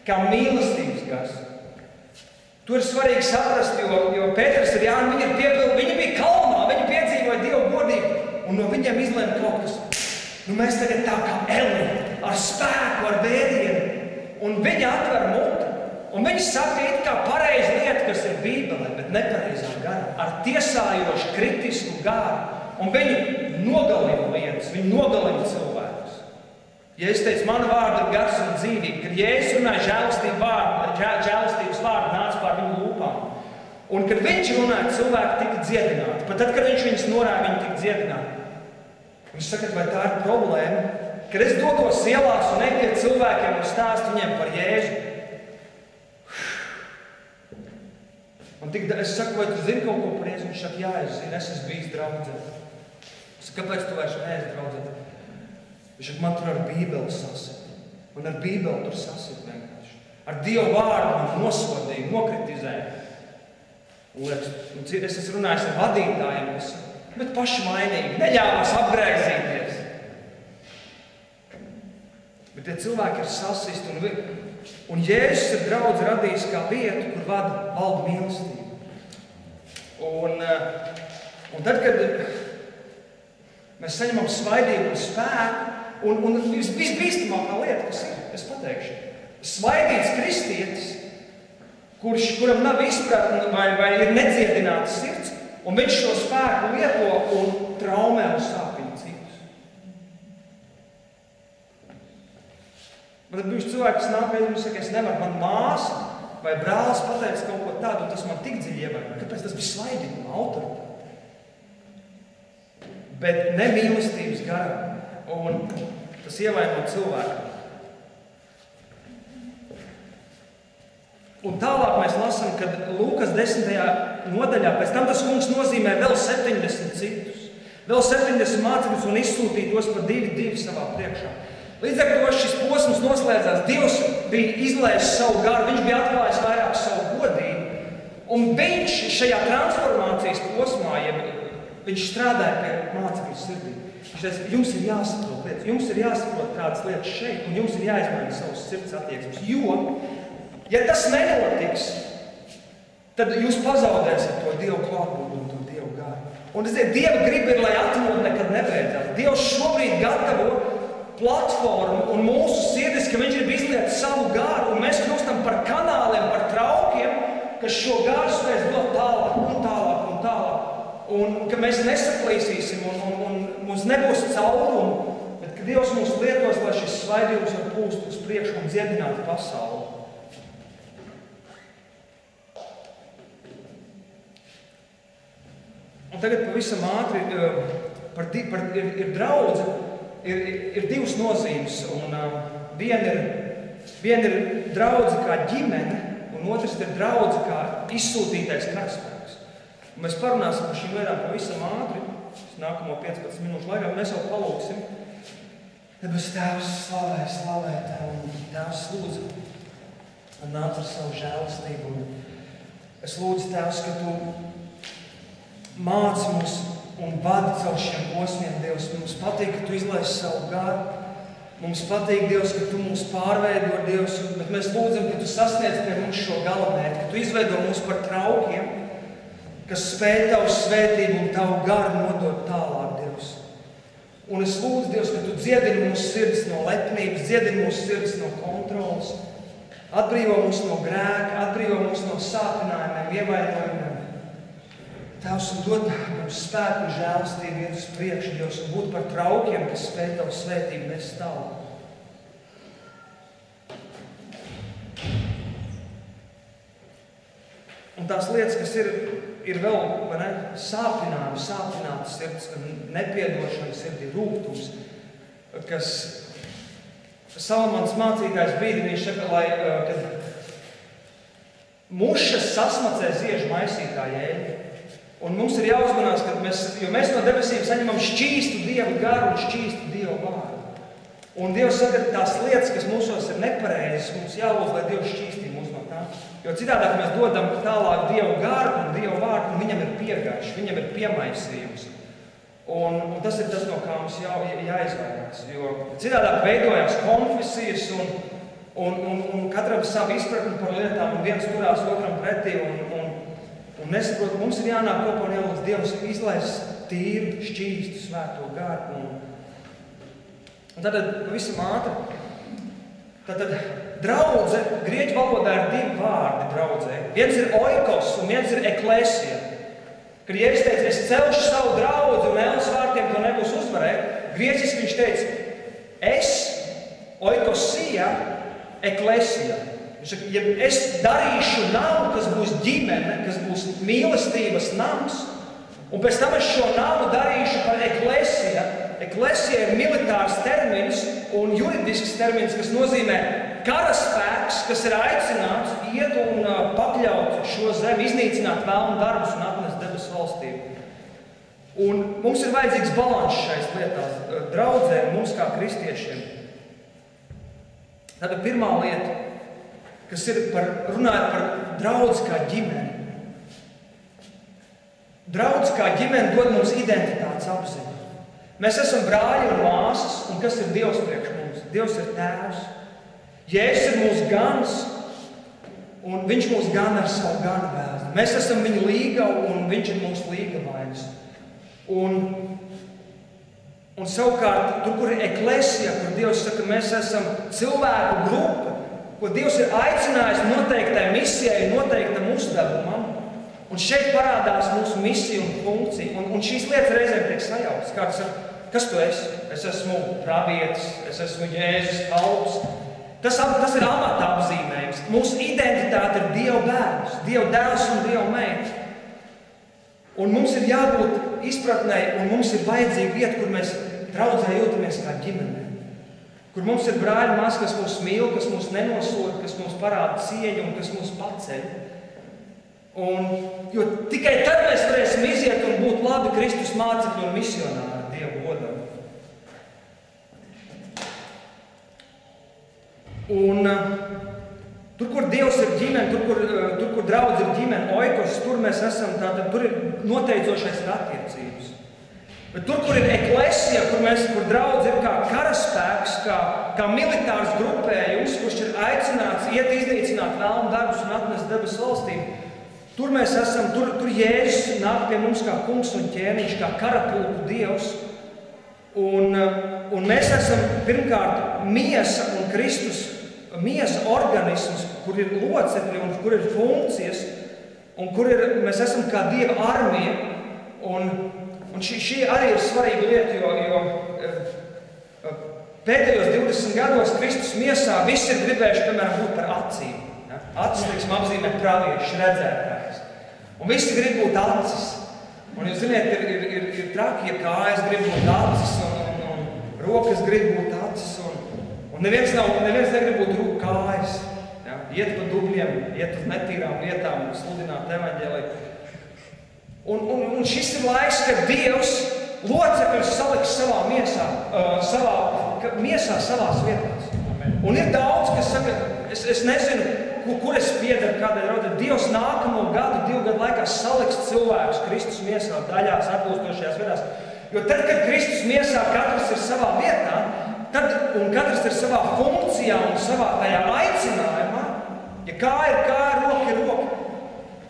Kā mīlestības gars. To ir svarīgi saprast, jo Pēters ar Jānu, viņi bija kalnā, viņi piedzīvoja Dievu godību, un no viņiem izlēma kaut kas. Mēs tagad tā kā Elija, ar spēku, ar vēdienu, un viņi atver muti, un viņi saka it kā pareizi lieta, kas ir Bībelē, bet nepareizā garā, ar tiesājošu, kritisku garu, un viņi nogalina lietas, viņi nogalina cilvēkus. Jēzus teica, mana vārda ir gars un dzīvība, kad Jēzus runāja žēlastības vārdu nāca pār viņu lūpām. Un kad viņš runāja, cilvēki tika dziedināti. Pat tad, kad viņš viņus norāja, viņi tika dziedināti. Viņš saka, vai tā ir problēma, kad es dotos ielās un eju pie cilvēkiem un stāstu viņiem par Jēzu. Un es saku, vai tu zini kaut ko par Jēzu? Viņš saka, jā, es zinu, es esmu bijis draudzē. Es saku, kāpēc tu vairs neesi draudzē? Viņš saka, man tur ar Bībeli sasit. Man ar Bībeli tur sasit vienkārši. Ar Dievu vārdu man nosodīja, nokritizēja. Es esmu runājis ar vadītājiem, bet paši mainīgi, neļāvās apgrēzīties. Bet tie cilvēki ir sasisti, un Jēzus ir draudzi radījis kā vietu, kur valda mīlestība. Un tad, kad mēs saņemam svaidību un spēku, un visbīstamākā lieta, kas ir, es pateikšu, svaidīts kristietis, kuram nav izpratne vai ir nedziedināts sirds, un viņš šo spēku lieto un traumē un sāpina citus. Bet tad bijuši cilvēki, kas nāk pēc un saka, es nevaru, man māsa vai brālis pateica kaut ko tādu, un tas man tik dziļi ievaino. Kāpēc tas bija svaidīgi, autoritāte? Bet nemīlestības garā, un tas ievaino cilvēku. Un tālāk mēs lasām, kad Lūkas 10. nodaļā, pēc tam tas kungs nozīmē vēl 70 citus, vēl 70 mācekļus un izsūtīja tos pa 2 savā priekšā. Līdz ar to šis posms noslēdzās. Dievs bija izlaists savu garu, viņš bija atklājis vairāk savu godību, un viņš šajā transformācijas posmā, viņš strādāja pie mācekļu sirdī. Viņš teica, jums ir jāsaprot lietas, jums ir jāsaprot kādas lietas šeit, un jums ir jāizmaina savas sirds attieksmes, jo ja tas nenotiks, tad jūs pazaudēsiet to Dievu klātbūtni un to Dievu garu. Un Dieva griba ir, lai atmodu nekad nebeidzās. Dievs šobrīd gatavo platformu un mūsu sirdis, ka viņš grib izliet savu garu, un mēs kļūstam par kanāliem, par traukiem, kas šo garu spēs dot tālāk un tālāk un tālāk. Un ka mēs nesaplīsīsim un mums nebūs caurumu, bet ka Dievs mūs lietos, lai šis svaidījums var pūst uz priekšu un dziedināt pasauli. Un tagad pavisam ātri ir draudze, ir divas nozīmes. Un viena ir draudze kā ģimene, un otrs ir draudze kā izsūtītais karaspēks. Un mēs parunāsim par šīm lietām pavisam ātri, nākamo 15 minūšu laikā, mēs jau palūksim. Debes Tēvs, slavē Tev, un Tēvs lūdzu, un nāc ar savu žēlastību. Es lūdzu, Tēvs, ka Tu māci mūs un vadi caur šiem posmiem, Dievs. Mums patīk, ka Tu izlaisi savu garu. Mums patīk, Dievs, ka Tu mūs pārveido, Dievs, bet mēs lūdzam, ka Tu sasniedz pie mums šo galamērķi, ka Tu izveido mūs par traukiem, kas spēj Tavu svētību un Tavu garu nodot tālāk, Dievs. Un es lūdzu, Dievs, ka Tu dziedini mūsu sirdis no lepnības, dziedini mūsu sirdis no kontrolas, atbrīvo mūs no grēka, atbrīvo mūs no sāpinājumiem, ievainojumiem. Tēvs, un dod mums spēku un žēlastību iet uz priekšu, Dievs, un būt par traukiem, kas spēj Tavu svētību nest tālāk. Un tās lietas, kas ir vēl, vai ne, sāpinātas sirds, nepiedošana sirdī, rūgtums, kas Salamans mācītājs brīdinīs šeit, kad mušas sasmacē ziežu maisītā jēļa. Un mums ir jāuzmanās, jo mēs no debesīm saņemam šķīstu Dievu garu un šķīstu Dievu vārdu. Un Dievs saka, tās lietas, kas mūsos ir nepareizas, mums jālūdz, lai Dievs šķīstī mūs no tā. Jo citādāk mēs dodam tālāk Dievu garu un Dievu vārdu, un viņam ir piegaišs, viņam ir piemaisījums. Un tas ir tas, no kā mums jāizvairās. Jo citādāk veidojās konfesijas un katram savu izpratni par lietām, un viens turās otram pretī un nesaprot, mums ir jānāk kopā un jālūdz Dievs izlaist tīru, šķīstu, svēto garu. Un tad visam ātri. Tad draudze, grieķu valodā ir divi vārdi draudzē. Viens ir oikos un viens ir eklesija. Kad Jēzus teica, es celšu savu draudzi un ēlas vārtiem to nebūs uzvarēt, grieķiski viņš teica, es, oikosija, eklesija. Viņš saka, ja es darīšu namu, kas būs ģimene, kas būs mīlestības nams, un pēc tam es šo namu darīšu par eklesiju. Eklesija ir militārs termins un juridisks termins, kas nozīmē karaspēks, kas ir aicināts iet un pakļaut šo zemi, iznīcināt vēlnu darbus un atnest debesu valstību. Un mums ir vajadzīgs balanss šais lietās, draudzē un mums kā kristiešiem. Tāda pirmā lieta, kas ir runājot par draudzi kā ģimeni. Draudzi kā ģimeni dod mums identitātes apziņu. Mēs esam brāļi un māsas, un kas ir Dievs priekš mums? Dievs ir Tēvs. Jēzus ir mūsu gans, un Viņš mūs gan ar savu gana vēzni. Mēs esam viņa līgavu, un Viņš ir mūsu līgavainis. Un savukārt, tur, kur ir eklesija, kur Dievs saka, mēs esam cilvēku grupa, ko Dievs ir aicinājis noteiktai misijai, noteiktam uzdevumam. Un šeit parādās mūsu misija un funkcija. Un šīs lietas reizēm tiek sajautas. Kas tu esi? Es esmu pravietis, es esmu Jēzus kalps. Tas ir amata apzīmējums. Mūsu identitāte ir Dieva bērns, Dieva dēls un Dieva meita. Un mums ir jābūt izpratnei, un mums ir vajadzīga vieta, kur mēs draudzē jūtamies kā ģimenē. Kur mums ir brāļi, māsas, kas mūs mīl, kas mūs nenosoda, kas mums parāda cieņu un kas mūs paceļ. Jo tikai tad mēs varēsim iziet un būt labi Kristus mācekļi un misionāri Dievu godam. Un tur, kur Dievs ir ģimene, tur, kur draudz ir ģimene, oikos, tur mēs esam, tātad tur ir noteicošais ir attiecības. Bet tur, kur ir eklesija, kur draudz ir kā karaspēks, kā militārs grupējums, kurš ir aicināts iet iznīcināt vēlnu darbus un atnest debesu valstību, tur mēs esam, tur Jēzus nāk pie mums kā kungs un ķēniņš, kā karapulku Dievs. Un mēs esam pirmkārt miesa un Kristus, miesa organisms, kur ir locekļi un kur ir funkcijas, un mēs esam kā Dieva armija. Un šī arī ir svarīga lieta, jo pēdējos 20 gados Kristus miesā visi ir gribējuši, piemēram, būt par acīm. Acis, teiksim, apzīmē pravieši, redzētājs. Un visi grib būt acis. Un jūs ziniet, ir traki, ja kājas grib būt acis un rokas grib būt acis. Un neviens negrib būt kājas. Ja? Iet pa dubļiem, iet uz netīrām lietām, sludināt evaņģēliju. Un šis ir laiks, kad Dievs locekļus saliks savā miesā, savās vietās. Un ir daudz, kas saka, es nezinu, kur es piedaru kādai raudai. Dievs nākamo gadu, 2 gadu laikā saliks cilvēkus Kristus miesā daļās atbilstošajās vietās. Jo tad, kad Kristus miesā katrs ir savā vietā, un katrs ir savā funkcijā un savā tajā aicinājumā, ja kā ir, roka ir roka,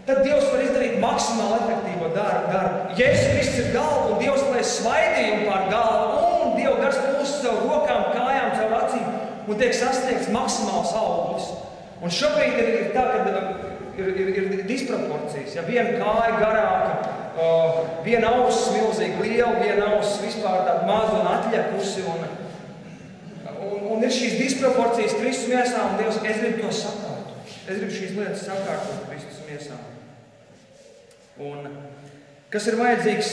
tad Dievs var izdarīt maksimāli efektīvo darbu. Jēzus Kristus ir galva, un Dievs lai svaidījumu pār galvu, un Dieva gars plūst caur rokām, kājām, caur acīm, un tiek sasniegts maksimāls auglis. Un šobrīd ir tā, ka ir disproporcijas. Ja viena kāja garāka, viena auss milzīgi liela, viena auss vispār tāda maza un atļekusi. Un ir šīs disproporcijas Kristus miesā, un Dievs, es gribu to sakārtot. Es gribu šīs lietas sakārtot Kristus miesā. Un kas ir vajadzīgs,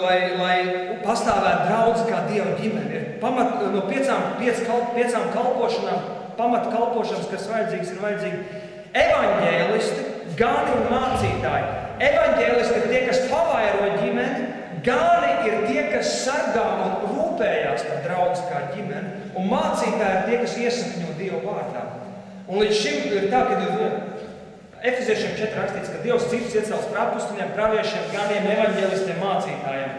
lai pastāvētu draudze kā Dieva ģimene? No 5 kalpošanām, pamatkalpošanas, kas vajadzīgs, ir vajadzīgi evaņģēlisti, gani un mācītāji. Evaņģēlisti ir tie, kas pavairo ģimeni, gani ir tie, kas sargā un rūpējās par draudzi kā ģimeni, un mācītāji ir tie, kas iesakņo Dievu vārdā. Un līdz šim ir tā, ka Efeziešiem 4 rakstīts, ka Dievs citus iecels par apustuļiem, praviešiem, ganiem, evaņģēlistiem, mācītājiem.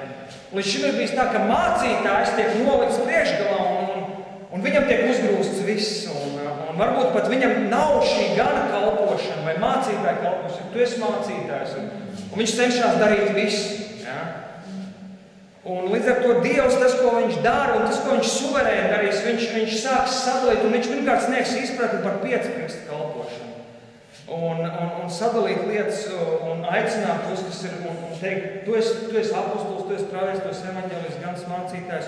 Līdz šim ir bijis tā, ka mācītājs tiek nolikts priekšgalā un viņam tiek uzgrūsts viss. Un varbūt pat viņam nav šī gana kalpošana vai mācītāja kalpošana. Tu esi mācītājs un viņš cenšas darīt visu. Ja? Un līdz ar to Dievs, tas, ko viņš dara un tas, ko viņš suverēni darīs, viņš sāks sadalīt un viņš pirmkārt sniegs izpratni par piecpirkstu kalpošanu. Un sadalīt lietas un aicināt tos, kas ir, un teikt, tu esi apostols, tu esi pravietis, tu esi evaņģēlists, gans mācītājs.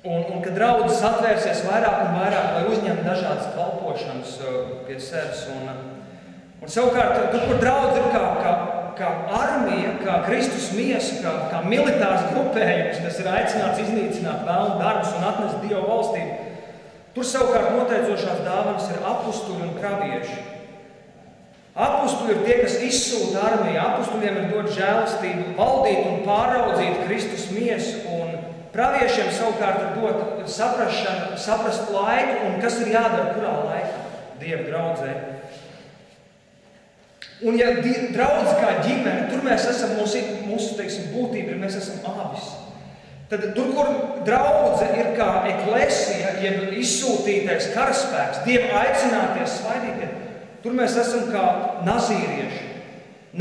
Un kad draudzes atvērsies vairāk un vairāk, lai uzņemtu dažādas kalpošanas pie sevis. Un savukārt, tur, kur draudze ir kā armija, kā Kristus miesa, kā militārs grupējums, kas ir aicināts iznīcināt vēlnu darbus un atnest Dieva valstību, tur savukārt noteicošās dāvanas ir apustuļi un pravieši. Apustuļi ir tie, kas izsūta armiju. Apustuļiem ir dot žēlastību, valdīt un pāraudzīt Kristus miesu, un praviešiem savukārt ir dot saprašana, saprast laiku un kas ir jādara kurā laikā Dieva draudzē. Un ja draudze kā ģimene, tur mēs esam, mūsu teiksim, būtība ir, mēs esam avis. Tad tur, kur draudze ir kā eklesija, jeb izsūtītais karaspēks, Dieva aicināties, svaidītie, tur mēs esam kā nazīrieši.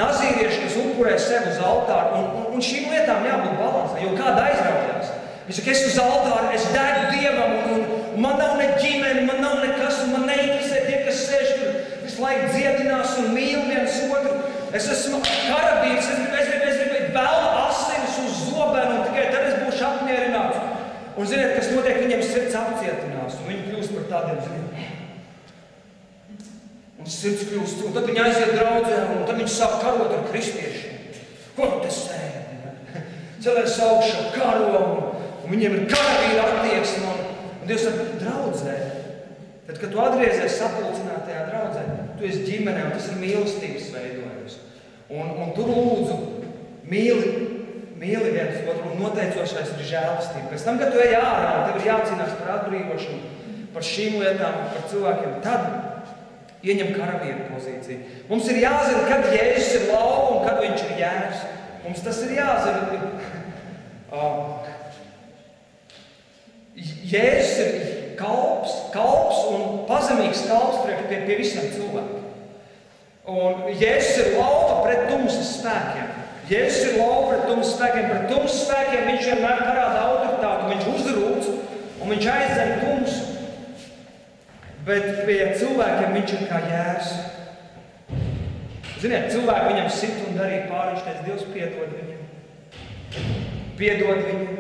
Nazīrieši, kas upurē sevi uz altāru, un šīm lietām jābūt balansā, jo kāda aizraujās. Viņš saka, es uz altāru, es degu Dievam, un man nav ne ģimene, man nav nekas, un man neinteresē tie, kas sēž tur, visu laiku dziedinās un mīl viens otru. Es esmu karavīrs, es gribu vēl asinis uz zobenu, un tikai tad es būšu apmierināts. Un ziniet, kas notiek, viņiem sirds apcietinās, un viņi kļūst par tādiem, ziniet. Un sirds kļūst, un tad viņi aiziet draudzē, un tad viņi sāk karot ar kristiešiem. Ko tu te sēdi? Celies augšā, karo, un viņiem ir karavīra attieksme, un Dievs saka, draudzē. Tad, kad tu atgriezies sapulcinātajā draudzē, tu esi ģimenē, un tas ir mīlestības veidojums. Un tu lūdzu, mīli viens otru, un noteicošais ir žēlastība. Pēc tam, kad tu ej ārā, un tev ir jācīnās par atbrīvošanu, par šīm lietām, par cilvēkiem, tad ieņem karavīra pozīciju. Mums ir jāzina, kad Jēzus ir lauva un kad viņš ir jērs. Mums tas ir jāzina. Jēzus ir kalps un pazemīgs kalps pie visiem cilvēkiem. Un Jēzus ir lauva pret tumsas spēkiem. Jēzus ir lauva pret tumsas spēkiem. Pret tumsas spēkiem viņš vienmēr parāda autoritāti. Viņš uzrūc un viņš aizdzen tumsu. Bet pie cilvēkiem viņš ir kā jērs. Ziniet, cilvēki viņam sit un darīja pāri. Viņš teica, Dievs piedod viņam. Piedod viņam.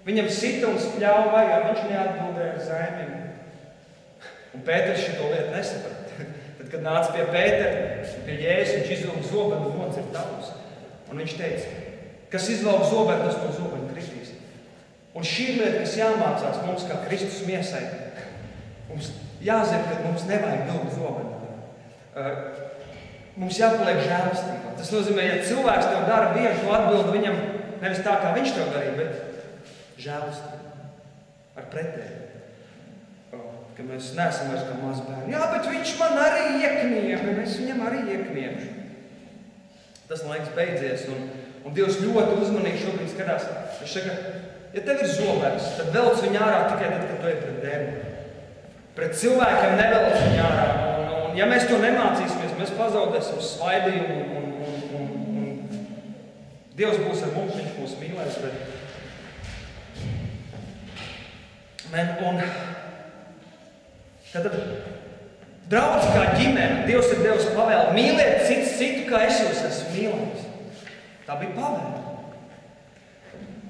Viņam sita un spļāva vajā, viņš neatbildēja ar zaimiem. Un Pēters šito lietu nesaprata. Tad, kad nāca pie Pētera, pie Jēzus, viņš izvilka zobenu un nocirta tavus. Un viņš teica, kas izvelk zobenu, tas no zobena kritīs. Un šī ir lieta, kas jāmācās mums kā Kristus miesai. Mums jāzina, ka mums nevajag vilkt zobenu. mums jāpaliek žēlastībā. Tas nozīmē, ja cilvēks tev dara bieži, tu atbildi viņam nevis tā, kā viņš tev darīja, bet žēlastībā. Ar pretēju. Ka mēs neesam vairs kā mazbērni. Jā, bet viņš man arī ieknieba, un es viņam arī iekniebšu. Tas laiks beidzies, un Dievs ļoti uzmanīgi šobrīd skatās. Viņš saka, ja tev ir zobens, tad velc viņu ārā tikai tad, kad tu ej pret dēmonu. Pret cilvēkiem nevelc viņu ārā. Un ja mēs to nemācīsimies, mēs pazaudēsim svaidījumu un Dievs būs ar mums, viņš mūs mīlēs. Tad draudz kā ģimene, Dievs ir devis pavēli, mīliet citu, kā es jūs esmu mīlējis. Tā bija pavēle.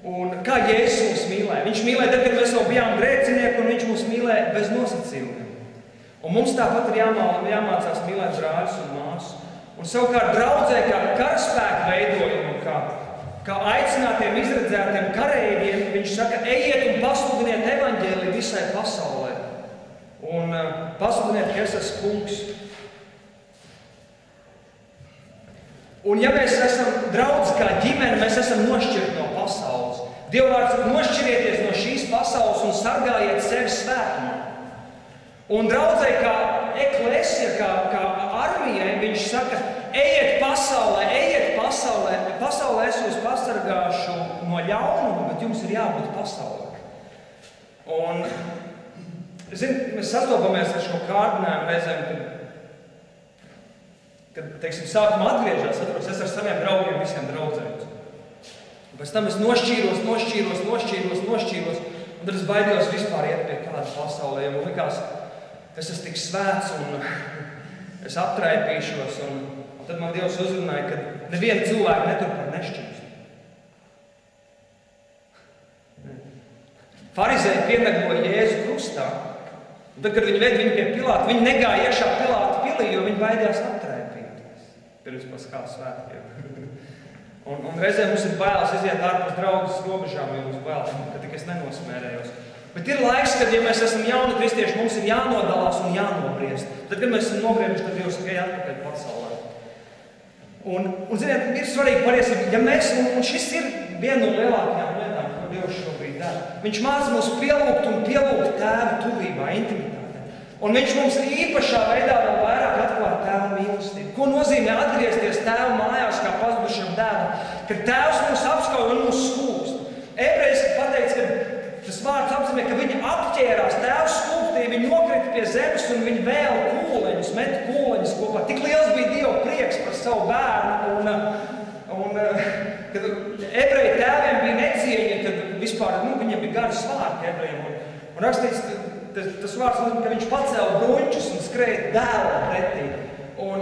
Un kā Jēzus mūs mīlēja? Viņš mīlēja tad, kad mēs vēl bijām grēcinieki, un viņš mūs mīlēja bez nosacījumiem. Un mums tāpat ir jāmācās mīlēt brāļus un māsas. Un savukārt draudzē kā karaspēku veidojumu, kā aicinātiem izredzētiem kareiviem, viņš saka, ejiet un pasludiniet evaņģēliju visai pasaulē. Un pasludiniet, ka es esmu kungs. Un ja mēs esam draudz kā ģimene, mēs esam nošķirti no pasaules. Dievvvārds saka, nošķirieties no šīs pasaules un sargājiet sevi svētumā. Un draudzē kā eklesija, kā armijai, viņš saka, ejiet pasaulē, pasaulē es jūs pasargāšu no ļaunuma, bet jums ir jābūt pasaulē. Un mēs sastopamies ar šo kārdinājumu reizēm, kad teiksim, sākumā atgriežās, es ar saviem draugiem visiem draudzējos. Pēc tam es nošķīros, un tad es baidījos vispār iet pie kāda pasaulē, jo man likās, es esmu tik svēts un es aptraipīšos, un tad man Dievs uzrunāja, ka nevienu cilvēku netur par nešķīstu. Farizēji pienegoja Jēzu krustā. Un tad, kad viņi ved viņu pie Pilāta, viņi negāja iekšā Pilāta pilī, jo viņi baidījās aptraipīties pirms Paskālu svētkiem. Un reizēm mums ir bailes iziet ārpus draudzes robežām, jo mums bailes, ka tik es nenosmērējos. Bet ir laiks, kad, ja mēs esam jauni kristieši, mums ir jānodalās un jānobriest. Tad, kad mēs esam nobrieduši, tad Dievs saka, atpakaļ pasaulē. Un ziniet, ir svarīgi patiesībā, ja mēs, un šis ir viena no lielākajām lietām, ko Dievs šobrīd dara. Viņš māca mūs pielūgt Tēvu tuvībā, intimitātē. Un viņš mums īpašā veidā vēl vairāk atklāt Tēva mīlestību. Ko nozīmē atgriezties Tēva mājās kā pazudušam dēlam? Kad Tēvs mūs apskauj un mūs skūpst. Ebrejas pateica, ka tas vārds apzīmē, ka viņi apķērās, Tēvs skūptīja, viņi nokrita pie zemes un viņi vēla kūleņus, met kūleņus kopā. Tik liels bija Dieva prieks par savu bērnu. Kad ebreju tēviem bija necieņa, tad vispār viņiem bija gari svārki ebrejiem. Un rakstīts, tas vārds nozīmē, ka viņš pacēla bruņķus un skrēja dēlam pretī. Un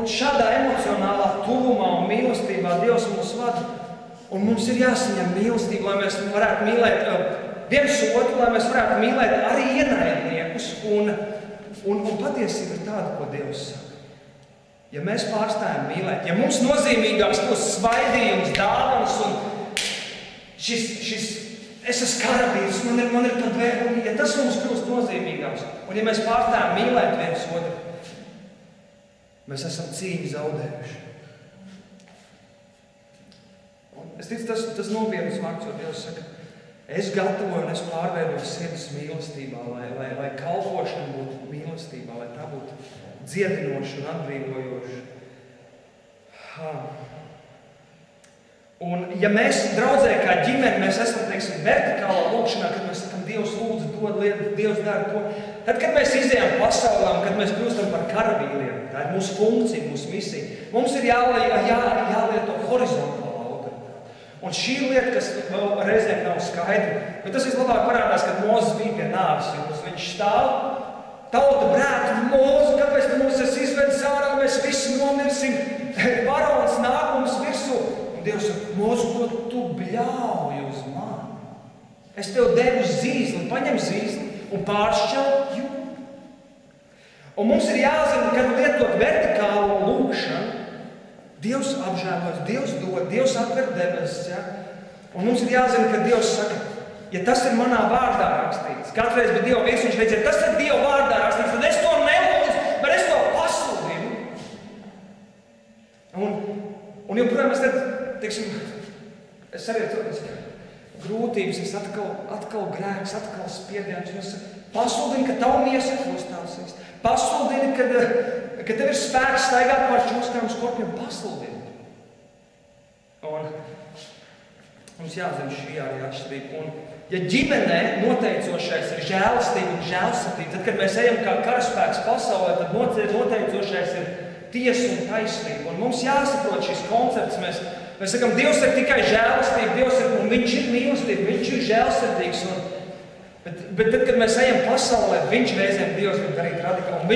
šādā emocionālā tuvumā un mīlestībā Dievs mūs vada. Un mums ir jāsaņem mīlestība, lai mēs varētu mīlēt viens otru, lai mēs varētu mīlēt arī ienaidniekus. Un patiesība ir tāda, ko Dievs saka. Ja mēs pārstājam mīlēt, ja mums nozīmīgāks būs svaidījums, dāvanas un šis es esmu karavīrs, man ir tad vēl, ja tas mums kļūst nozīmīgāks, un ja mēs pārstājam mīlēt viens otru, mēs esam cīņu zaudējuši. Un es ticu, tas nopietnas vārds, jo Dievs saka, es gatavoju un es pārveidoju sirds mīlestībā, lai kalpošana būtu mīlestībā, lai tā būtu dziedinoši un atbrīvojoši. Un ja mēs draudzē kā ģimene, mēs esam, teiksim, vertikālā lūkšanā, kad mēs sakam, Dievs lūdzu, dod lietu, Dievs dara to. Tad, kad mēs izejam pasaulē, kad mēs kļūstam par karavīriem, tā ir mūsu funkcija, mūsu misija, mums ir jālieto horizontālā autoritāte. Un šī lieta, kas vēl reizēm nav skaidra, bet tas vislabāk parādās, kad Mozes bija pie nāves jūras. Viņš stāv, tauta brētu, Mūzu, kāpēc tu mūs esi izvedis ārā, mēs visi nomirsim, varons nāk mums virsū. Un Dievs saka, Mūzu, ko tu bļauji uz mani? Es tev devu zīzli, paņem zīzli un pāršķel jūru. Un mums ir jāzina, kad lietot vertikālo lūkšanu, Dievs apžēlojas, Dievs dod, Dievs atver debesis. Ja? Un mums ir jāzina, ka Dievs saka, ja tas ir manā vārdā rakstīts, katreiz bija Dieva vīrs, viņš teica, tas ir Dieva vārdā rakstīts, tad es to nelūdzu, bet es to pasludinu. Un joprojām es redzu, teiksim, es arī grūtības, es atkal grēks, atkal spiediens. Es pasludinu, ka tavu miesa krustāsies. Pasludinu, ka tev ir spēks staigāt pār čūskām skorpiem. Pasludinu. Un mums jāzina šī arī atšķirība. Un, ja ģimenē noteicošais ir žēlastība un žēlsirdība, tad, kad mēs ejam kā karaspēks pasaulē, tad noteicošais ir tiesa un taisnība. Un mums jāsaprot šis koncepts. Mēs sakam, Dievs ir tikai žēlastība, un viņš ir mīlestība, viņš ir žēlsirdīgs. Bet tad, kad mēs ejam pasaulē, viņš reizēm Dievs grib darīt radikāli.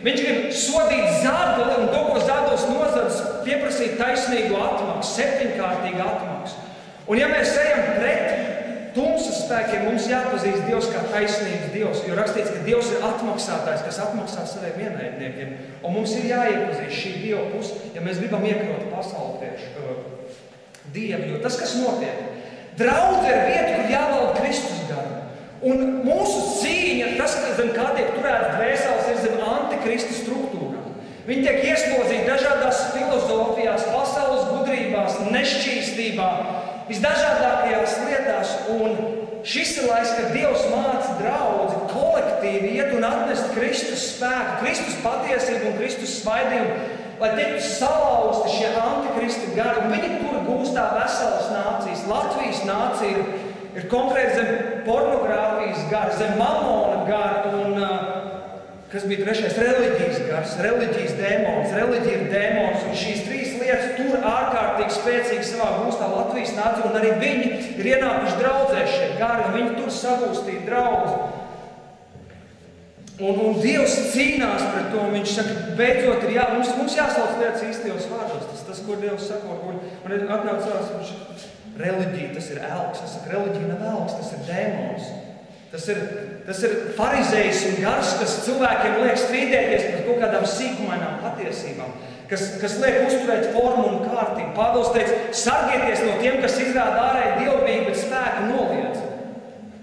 Viņš grib sodīt zāduli un to, ko zādulis nozadz, pieprasīt taisnīgu atmaksu, 7-kārtīgu atmaksu. Un ja mēs ejam pret tumsas spēkiem, mums jāpazīst Dievs kā taisnības Dievs, jo rakstīts, ka Dievs ir atmaksātājs, kas atmaksā saviem ienaidniekiem. Un mums ir jāiepazīst šī Dieva puse, ja mēs gribam iekrot pasauli priekš Dievu. Jo tas, kas notiek, draudze ir vieta, kur jāvalda Kristus garu. Un mūsu cīņa, tas, zem kā tiek turēts dvēseles, ir zem antikrista struktūrām. Viņi tiek ieslodzīti dažādās filozofijās, pasaules gudrībās, nešķīstībā, visdažādākajās lietās. Un šis ir laiks, kad Dievs māca draudzi kolektīvi iet un atnest Kristus spēku, Kristus patiesību un Kristus svaidījumu, lai tiktu salauzti šie antikrista gari. Un viņi tur gūstā veselas nācijas. Latvijas nācija ir konkrēti zem pornogrāfijas gara, zem mamona gara un, kas bija trešais, reliģijas gars, reliģijas dēmons, reliģija ir dēmons, un šīs 3 lietas tur ārkārtīgi spēcīgi savā gūstā Latvijas nācija, un arī viņi ir ienākuši draudzē šie gari, un viņi tur sagūstīja draudzi. Un Dievs cīnās pret to, un viņš saka, beidzot ir mums jāsauc lietas īstajos vārdos, tas, ko Dievs saka, un atnāk savās, reliģija, tas ir elks. Es saku, reliģija nav elks, tas ir dēmons. Tas ir farizējs un gars, kas cilvēkiem liek strīdēties par kaut kādām sīkumainām patiesībām, kas liek uzturēt formu un kārtību. Pāvils teica, sargieties no tiem, kas izrāda ārēji dievbijību, bet spēku noliedz.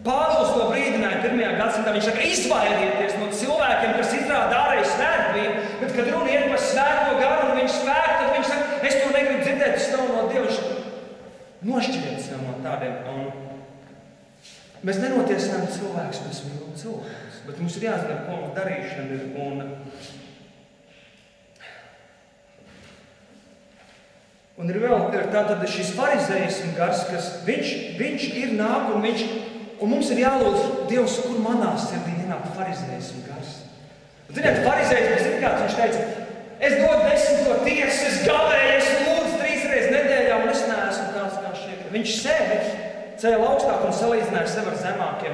Pāvils to brīdināja 1. gadsimtā. Viņš saka, izvairieties no cilvēkiem, kas izrāda ārēji svētbību, bet kad runa iet par svēto garu un viņš spēku, tad viņš saka, es to negribu dzirdēt, tas nav no Dieva. Nošķiriet sev no tādiem. Un mēs nenotiesājam cilvēkus, mēs mīlam cilvēkus. Bet mums ir jāzina, ko mums darīšana ir. Un ir vēl tātad šis farizējs un gars, kas viņš ir nāk un mums ir jālūdz Dievs, kur manā sirdī ienāk farizējs un gars. Un ziniet, farizējs, kas ir kāds, viņš teica, es dodu 10. tiesu, es gavēju, es lūdzu 3 reizes nedēļā un es neesmu tāds kā šie. Viņš sevi cēla augstāk un salīdzināja sevi ar zemākiem.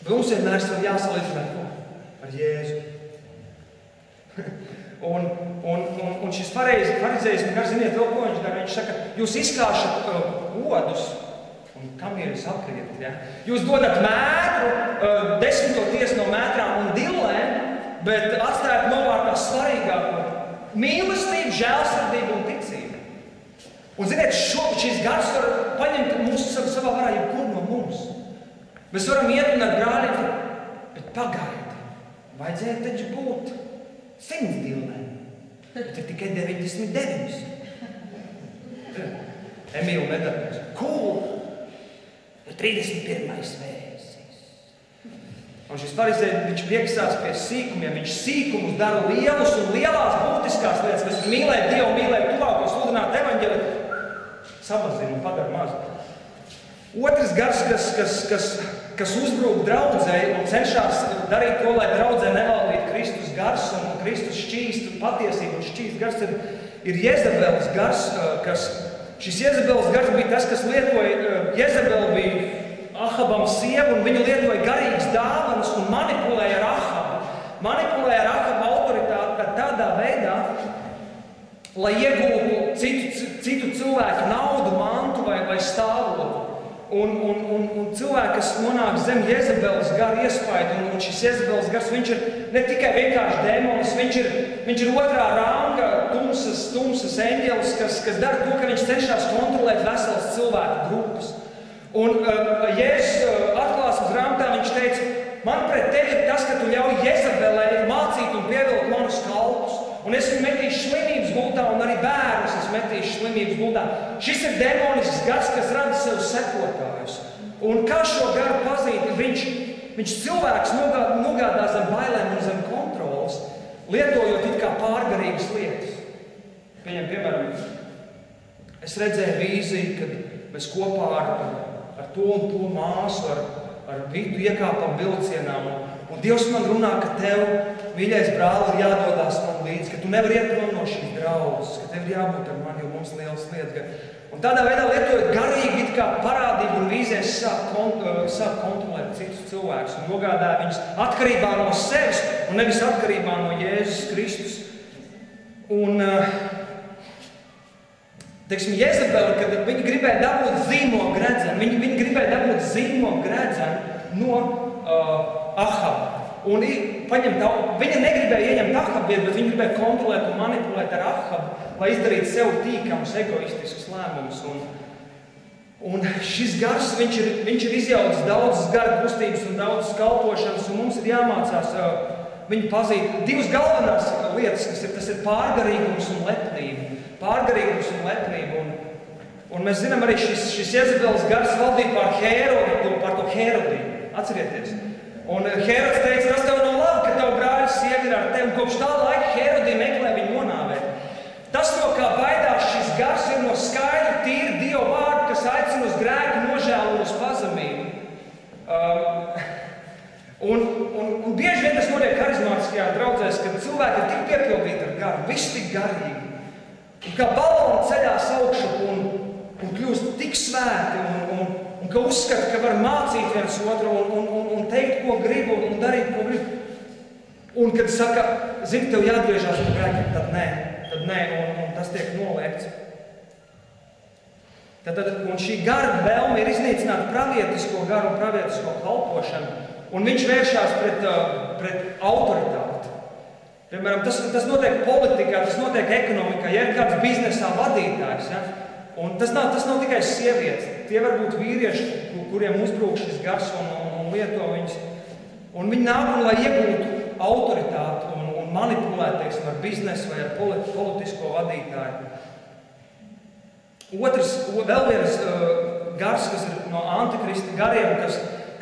Mums vienmēr sev jāsalīdzina ar Jēzu. un šis farizējs, kā ziniet, vēl ko viņš dara? Viņš saka, jūs izkāšat odus, un kam ir sapriet, ja? Jūs dodat mētru, 10. tiesu no mētrām un dillēm, bet atstājat novārtā svarīgāko – mīlestību, žēlsirdību un ticību. Un, ziniet, šis gars var paņemt mūsu savā varā jebkur no mums. Mēs varam iet un ar brāļiem, bet pagaidi, vajadzēja taču būt 100 dillēm, bet ir tikai 99. Emīla nedarbojas. Cool! 31. vēsis. Un šis farizējs, viņš pieksās pie sīkumiem, viņš sīkumus dara lielus un lielās būtiskās lietas, kas mīlēt Dievu, mīlēt tuvāko, sludināt evaņģeli, samazina un padara mazu. Otrs gars, kas uzbrūk draudzei un cenšas darīt to, lai draudzē nevaldītu Kristus gars un Kristus šķīstu patiesību un šķīst gars, ir Jezabeles gars, šis Jezabeles gars bija tas, kas lietoja, Jezabela bija Ahabam sievu, un viņa lietoja garīgas dāvanas un manipulēja ar Ahabu. Manipulēja ar Ahabu autoritāti tādā veidā, lai iegūtu citu cilvēku naudu, mantu vai stāvokli. Un cilvēki, kas nonāk zem Jezabeles gara iespaidu, un šis Jezabeles gars, viņš ir ne tikai vienkārši dēmonis, viņš ir otrā ranga tumsas eņģelis, kas dara to, ka viņš cenšas kontrolēt veselas cilvēku grupas. Un Jēzus atklāsmes grāmatā viņš teica, man pret tevi ir tas, ka tu ļauj Jezabelei mācīt un pievilkt manus kalpus, un es viņu metīšu un arī bērnus es metīšu slimības gultā. Šis ir demonisks gars, kas rada sev sekotājus. Un kā šo garu pazīt? Viņš cilvēks nogādā zem bailēm un zem kontrolas, lietojot it kā pārgarīgas lietas. Piemēram, es redzēju vīziju, kad mēs kopā ar to un to māsu, ar Vitu iekāpam vilcienā. Un Dievs man runā, ka tev, mīļais brāl, ir jādodās man līdzi, ka tu nevari iet prom no šīs draudzes, ka tev ir jābūt ar mani, jo mums lielas lietas. Un tādā veidā lietojot garīgi it kā parādību un vīzēs sāk kontrolēt citus cilvēkus un nogādāja viņus atkarībā no sevis un nevis atkarībā no Jēzus Kristus. Un, teiksim, Jezebeli, kad viņi gribēja dabūt zīmogu gredzenu, viņi gribēja dabūt zīmogu gredzenu no Ahaba. Un viņa negribēja ieņemt Ahabu, bet viņa gribēja kontrolēt un manipulēt ar Ahabu, lai izdarītu sev tīkamus, egoistiskus lēmumus. Un šis gars, viņš ir izjaucis daudzas gara kustības un daudzas kalpošanas, un mums ir jāmācās viņu pazīt. Divas galvenās lietas, tas ir pārgarīgums un lepnība. Pārgarīgums un lepnība. Un mēs zinām arī šis Jezebeles gars valdīja pār to Herodiju. Atcerieties. Un Herods teica, tas tev nav labi, ka tev brāļas sieva ir ar tevi. Un kopš tā laika Herodija meklē viņu nonāvēt. Tas, no kā baidās šis gars, ir no skaidra, tīra Dieva vārda, kas aicina uz grēku, nožēlu un uz pazemību. Un bieži vien tas notiek harizmātiskajā draudzēs, kad cilvēki ir tik piepildīti ar garu, viss tik garīgi. Un kā baloni ceļās augšup un kļūst tik svēti un ka uzskata, ka var mācīt viens otru un teikt, ko grib un darīt, ko grib. Un kad saka, zini, tev jāatgriežās no grēkiem, tad nē, un tas tiek noliegts. Un šī gara vēlme ir iznīcināt pravietisko garu un pravietisko kalpošanu, un viņš vēršās pret autoritāti. Piemēram, tas notiek politikā, tas notiek ekonomikā, ja ir kāds biznesā vadītājs, ja? Un tas nav tikai sievietes. Tie var būt vīrieši, kuriem uzbrūk šis gars un lieto viņus. Un viņi nāk, lai iegūtu autoritāti un manipulēt, teiksim, ar biznesu vai ar politisko vadītāju. Vēl viens gars, kas ir no antikrista gariem,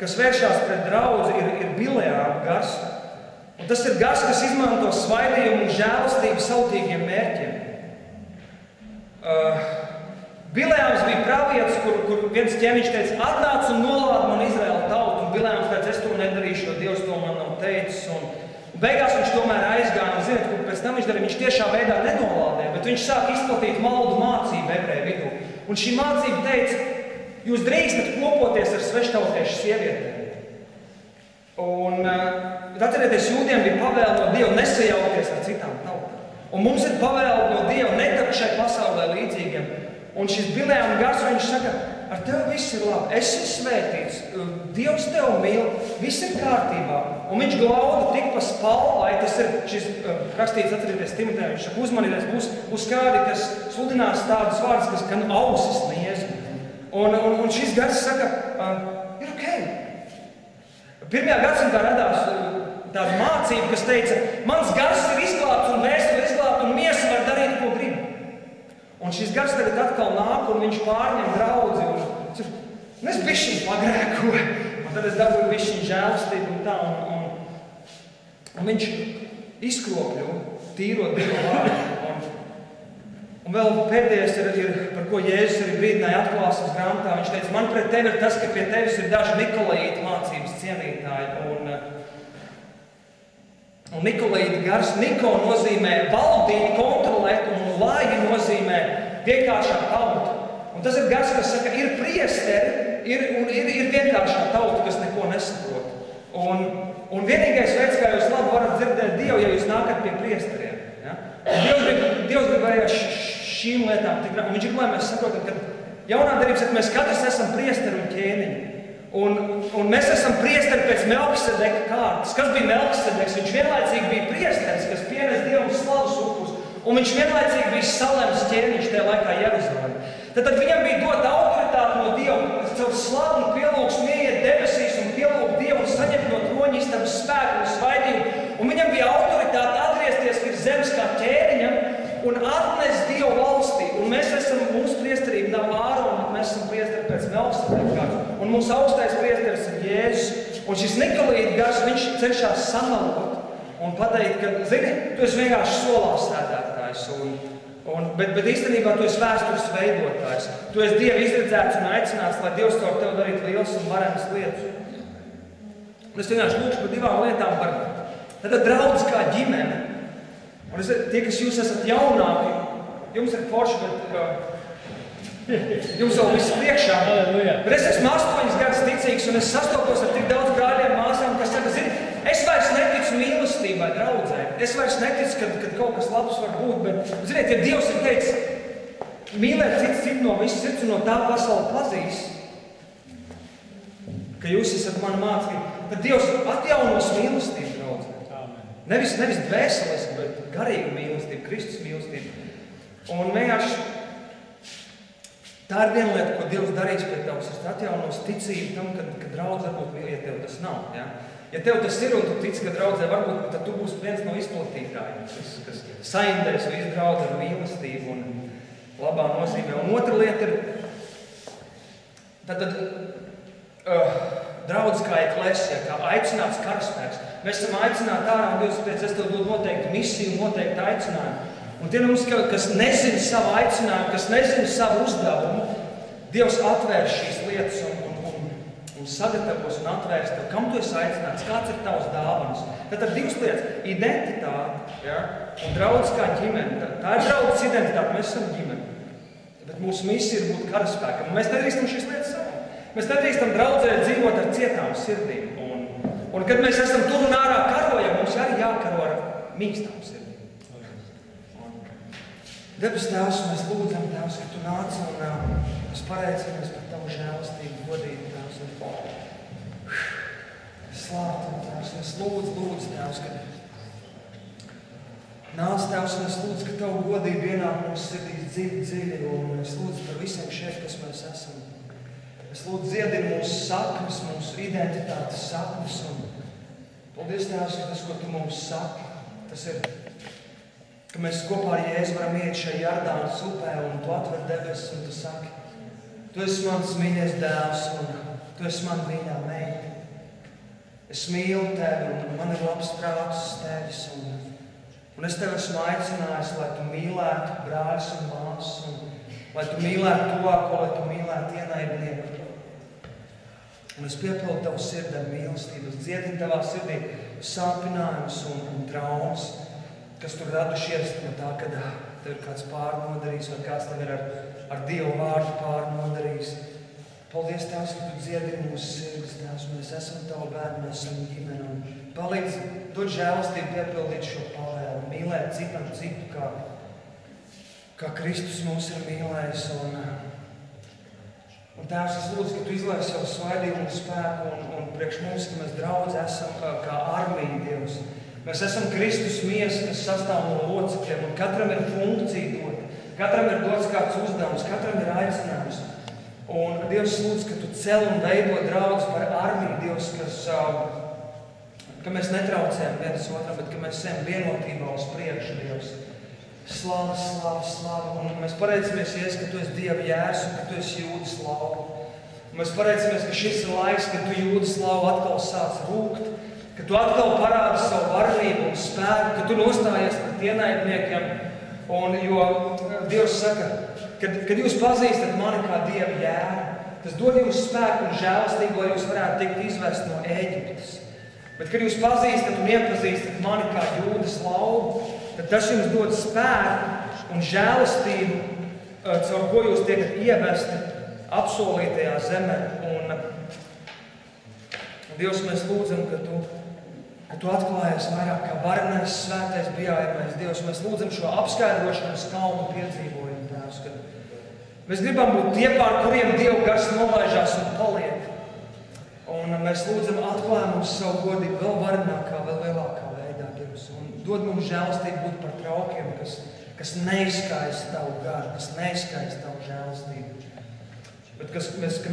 kas vēršās pret draudzi, ir Bileāma gars. Un tas ir gars, kas izmanto svaidījumu un žēlastību sautīgiem mērķiem. Bileāms bija pravietis, kur viens ķēniņš teica, atnāc un nolādi man Izraēla tautu. Un Bileāms teica, es to nedarīšu, jo Dievs to man nav teicis. Un beigās viņš tomēr aizgāja. Un ziniet, ko pēc tam viņš darīja? Viņš tiešā veidā nenolādēja, bet viņš sāk izplatīt maldu mācību ebreju vidū. Un šī mācība teica, jūs drīkstat kopoties ar sveštautiešu sievietēm. Un atcerieties, jūdiem bija pavēle no Dieva nesajaukties ar citām tautām. Un mums ir pavēle no Dieva netapt šai pasaulē līdzīgiem. Un šis Bileāma gars, viņš saka, ar tevi viss ir labi, esi svētīts, Dievs tev mīl, viss ir kārtībā. Un viņš glauda tik pa spalvai, tas ir šis rakstīts, atcerieties Timotejā, viņš saka, uzmanieties, būs kādi, kas sludinās tādus vārdus, kas gan ausis niez. Un šis gars saka, ir ok. Pirmajā gadsimtā radās tāda mācība, kas teica, mans gars ir izglābts un vēstuli izglābt un miesa var darīt, ko grib. Un šis gars tagad atkal nāk un viņš pārņem draudzi un es bišķiņ pagrēkoju. Un tad es dabūju bišķiņ žēlastību un tā. Un viņš izkropļo tīrot Dieva vārdu. Un vēl pēdējais ir, par ko Jēzus arī brīdināja Atklāsmes grāmatā. Viņš teica, man pret tevi ir tas, ka pie tevis ir daži Nikolaīti mācības cienītāji. Un Nikolaīti gars, Niko nozīmē valdīt, kontrolēt, un Laigi nozīmē vienkāršā tauta. Un tas ir gars, kas saka, ir priesteri, ir vienkāršā tauta, kas neko nesaprot. Un vienīgais veids, kā jūs labi varat dzirdēt Dievu, ja jūs nākat pie priesteriem. Ja? Dievs gribēja šīm lietām tik, un viņš grib, lai mēs saprotam, ka jaunā derība saka, mēs katrs esam priesteri un ķēniņi. Un mēs esam priesteri pēc Melkisedeka kārtas. Kas bija Melkisedeks? Viņš vienlaicīgi bija priesteris, kas pienes Dievam slavas upurus, un viņš vienlaicīgi bija Salemas ķēniņš tajā laikā Jeruzalemē. Tad viņam bija dota autoritāte no Dieva, caur slavu un pielūgsmu ieiet debesīs un pielūgt Dievu un saņemt no troņa istabas spēku un svaidību. Un viņam bija autoritāte atgriezties virs zemes kā ķēniņam un atnest gars. Un mūsu augstais priesteris ir Jēzus. Un šis Nikolīta gars, viņš cenšas samalot un pateikt, ka, zini, tu esi vienkārši solās sēdētājs. Bet īstenībā tu esi vēstures veidotājs. Tu esi Dieva izredzēts un aicināts, lai Dievs caur tev darītu lielas un varenas lietas. Un es vienkārši lūkšu par divām lietām par tātad draudz kā ģimene. Un tie, kas jūs esat jaunāki, jums ir forši, bet jums vēl viss priekšā. Bet es esmu 8 gadus ticīgs un es sastopos ar tik daudz brāļiem, māsām, kas saka, zini, es vairs neticu mīlestībai, draudzē. Es vairs neticu, kad kaut kas labs var būt, bet, ziniet, ja Dievs ir teicis, mīlēt citu no visas sirds un no tā pasaule pazīs, ka jūs esat mani mācību, tad Dievs atjaunos mīlestību, draudzē. Nevis dvēseliski, bet garīgu mīlestību, Kristus mīlestību. Un vienkārši tā ir viena lieta, ko Dievs darīs pie tavs. Es atjaunos ticību tam, ka draudze varbūt mīl, ja tev tas nav. Ja? Ja tev tas ir un tu tici, ka draudzē varbūt, tad tu būsi viens no izplatītājiem, kas saindēs visu draudzi ar mīlestību un labā nozīmē. Un otra lieta ir, draudz kā eklesija, kā aicināts karaspēks. Mēs esam aicināti ārā, un Dievs pēc es tev dod noteikti misiju, noteikti aicinājumu. Un tie mums, kas nezina savu aicinājumu, kas nezina savu uzdevumu, Dievs atvērs šīs lietas un sagatavos un atvērs tev, kam tu esi aicināts, kāds ir tavs dāvanas. Tad divas lietas – identitāte, ja? Un draudz kā ģimene. Tā ir draudzes identitāte, mēs esam ģimene. Bet mūsu misija ir būt karaspēkam. Un mēs nedrīkstam šīs lietas savu. Mēs nedrīkstam draudzē dzīvot ar cietām sirdīm. Un kad mēs esam tur un ārā karojam, mums arī jākaro ar mīkstām sirdīm. Debes Tēvs, mēs lūdzam, Tēvs, ka Tu nāc un mēs pareicamies par Tavu žēlastību, godību, Tēvs. Slāvt, Tēvs, mēs lūdzu, Tēvs, ka nāc, Tēvs, un es lūdzu, ka Tavu godību ienāk mūsu sirdīs dziļi, un es lūdzu par visiem šeit, kas mēs esam. Es lūdzu dziedinu mūsu saknes, mūsu identitātes saknes, un paldies, Tēvs, ka tas, ko Tu mums saki, tas ir, ka mēs kopā ar Jēzu varam iet šajā Jardānas upē, un Tu atver debesis, un Tu saki, Tu esi mans mīļais dēls, un Tu esi man mīļā meita. Es mīlu Tevi, un man ir labs prāts Tevis, un es Tevi esmu aicinājis, lai Tu mīlētu brāļus un māsas, un lai Tu mīlētu tuvāko, lai Tu mīlētu ienaidnieku. Un es piepildu Tavu sirdi ar mīlestību, es dziedinu Tavā sirdī sāpinājumus un traumas, kas tur radušies no tā, kad Tev ir kāds pārnodarījis, vai kāds Tev ir ar Dievu vārdu pārnodarījis. Paldies, Tēvs, ka Tu dziedini mūsu sirdis, Tēvs, mēs esam Tavu bērni, mēs esam ģimene, un palīdz dod žēlastību piepildīt šo pavēlu, mīlēt citam citu, kā Kristus mūs ir mīlējis, un Tēvs, es lūdzu, ka Tu izlaisi savu svaidījumu un spēku, un priekš mums, ka mēs draudz esam kā armija, Dievs. Mēs esam Kristus miesa, kas sastāv no locekļiem, un katram ir funkcija dota. Katram ir dots kāds uzdevums, katram ir aicinājums. Un Dievs lūdz, ka Tu cel un veido draudz par armiju, Dievs, ka mēs netraucējam viens otram, bet ka mēs esam vienotībā uz priekšu, Dievs. Slāva, slāva, slāva. Un mēs pareicamies, Jēzus, ka Tu esi Dieva jērs un ka Tu esi Jūdas lauva. Un mēs pareicamies, ka šis ir laiks, kad Tu Jūdas lauva atkal sāc rūkt, ka Tu atkal parādi savu varenību un spēku, ka Tu nostājies pret ienaidniekiem. Un jo Dievs saka, kad jūs pazīstat mani kā Dieva jēru, tas dod jums spēku un žēlastību, lai jūs varētu tikt izvest no Ēģiptes. Bet, kad jūs pazīstat un iepazīstat mani kā Jūdas lauvu, tad tas jums dod spēku un žēlastību, caur ko jūs tiekat ievesti apsolītajā zemē. Un Dievs, mēs lūdzam, ka Tu atklājies vairāk kā varenais, svētais, bijājamais Dievs. Mēs lūdzam šo apskaidrošanas kalnu piedzīvojumu, Tēvs, kad mēs gribam būt tie, pār kuriem Dieva gars nolaižās un paliek. Un mēs lūdzam atklāj mums savu godību vēl varenākā, vēl lielākā veidā, Dievs. Un dod mums žēlastību būt par traukiem, kas neizskaist Tavu garu, kas neizskaist Tavu žēlastību. Bet ka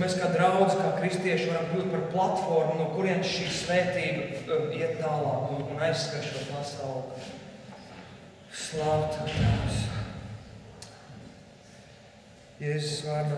mēs kā draudzi, kā kristieši varam kļūt par platformu, no kurienes šī svētība iet tālāk un aizskar šo pasauli. Slāv Tev, Tēvs. Jēzus vārdā.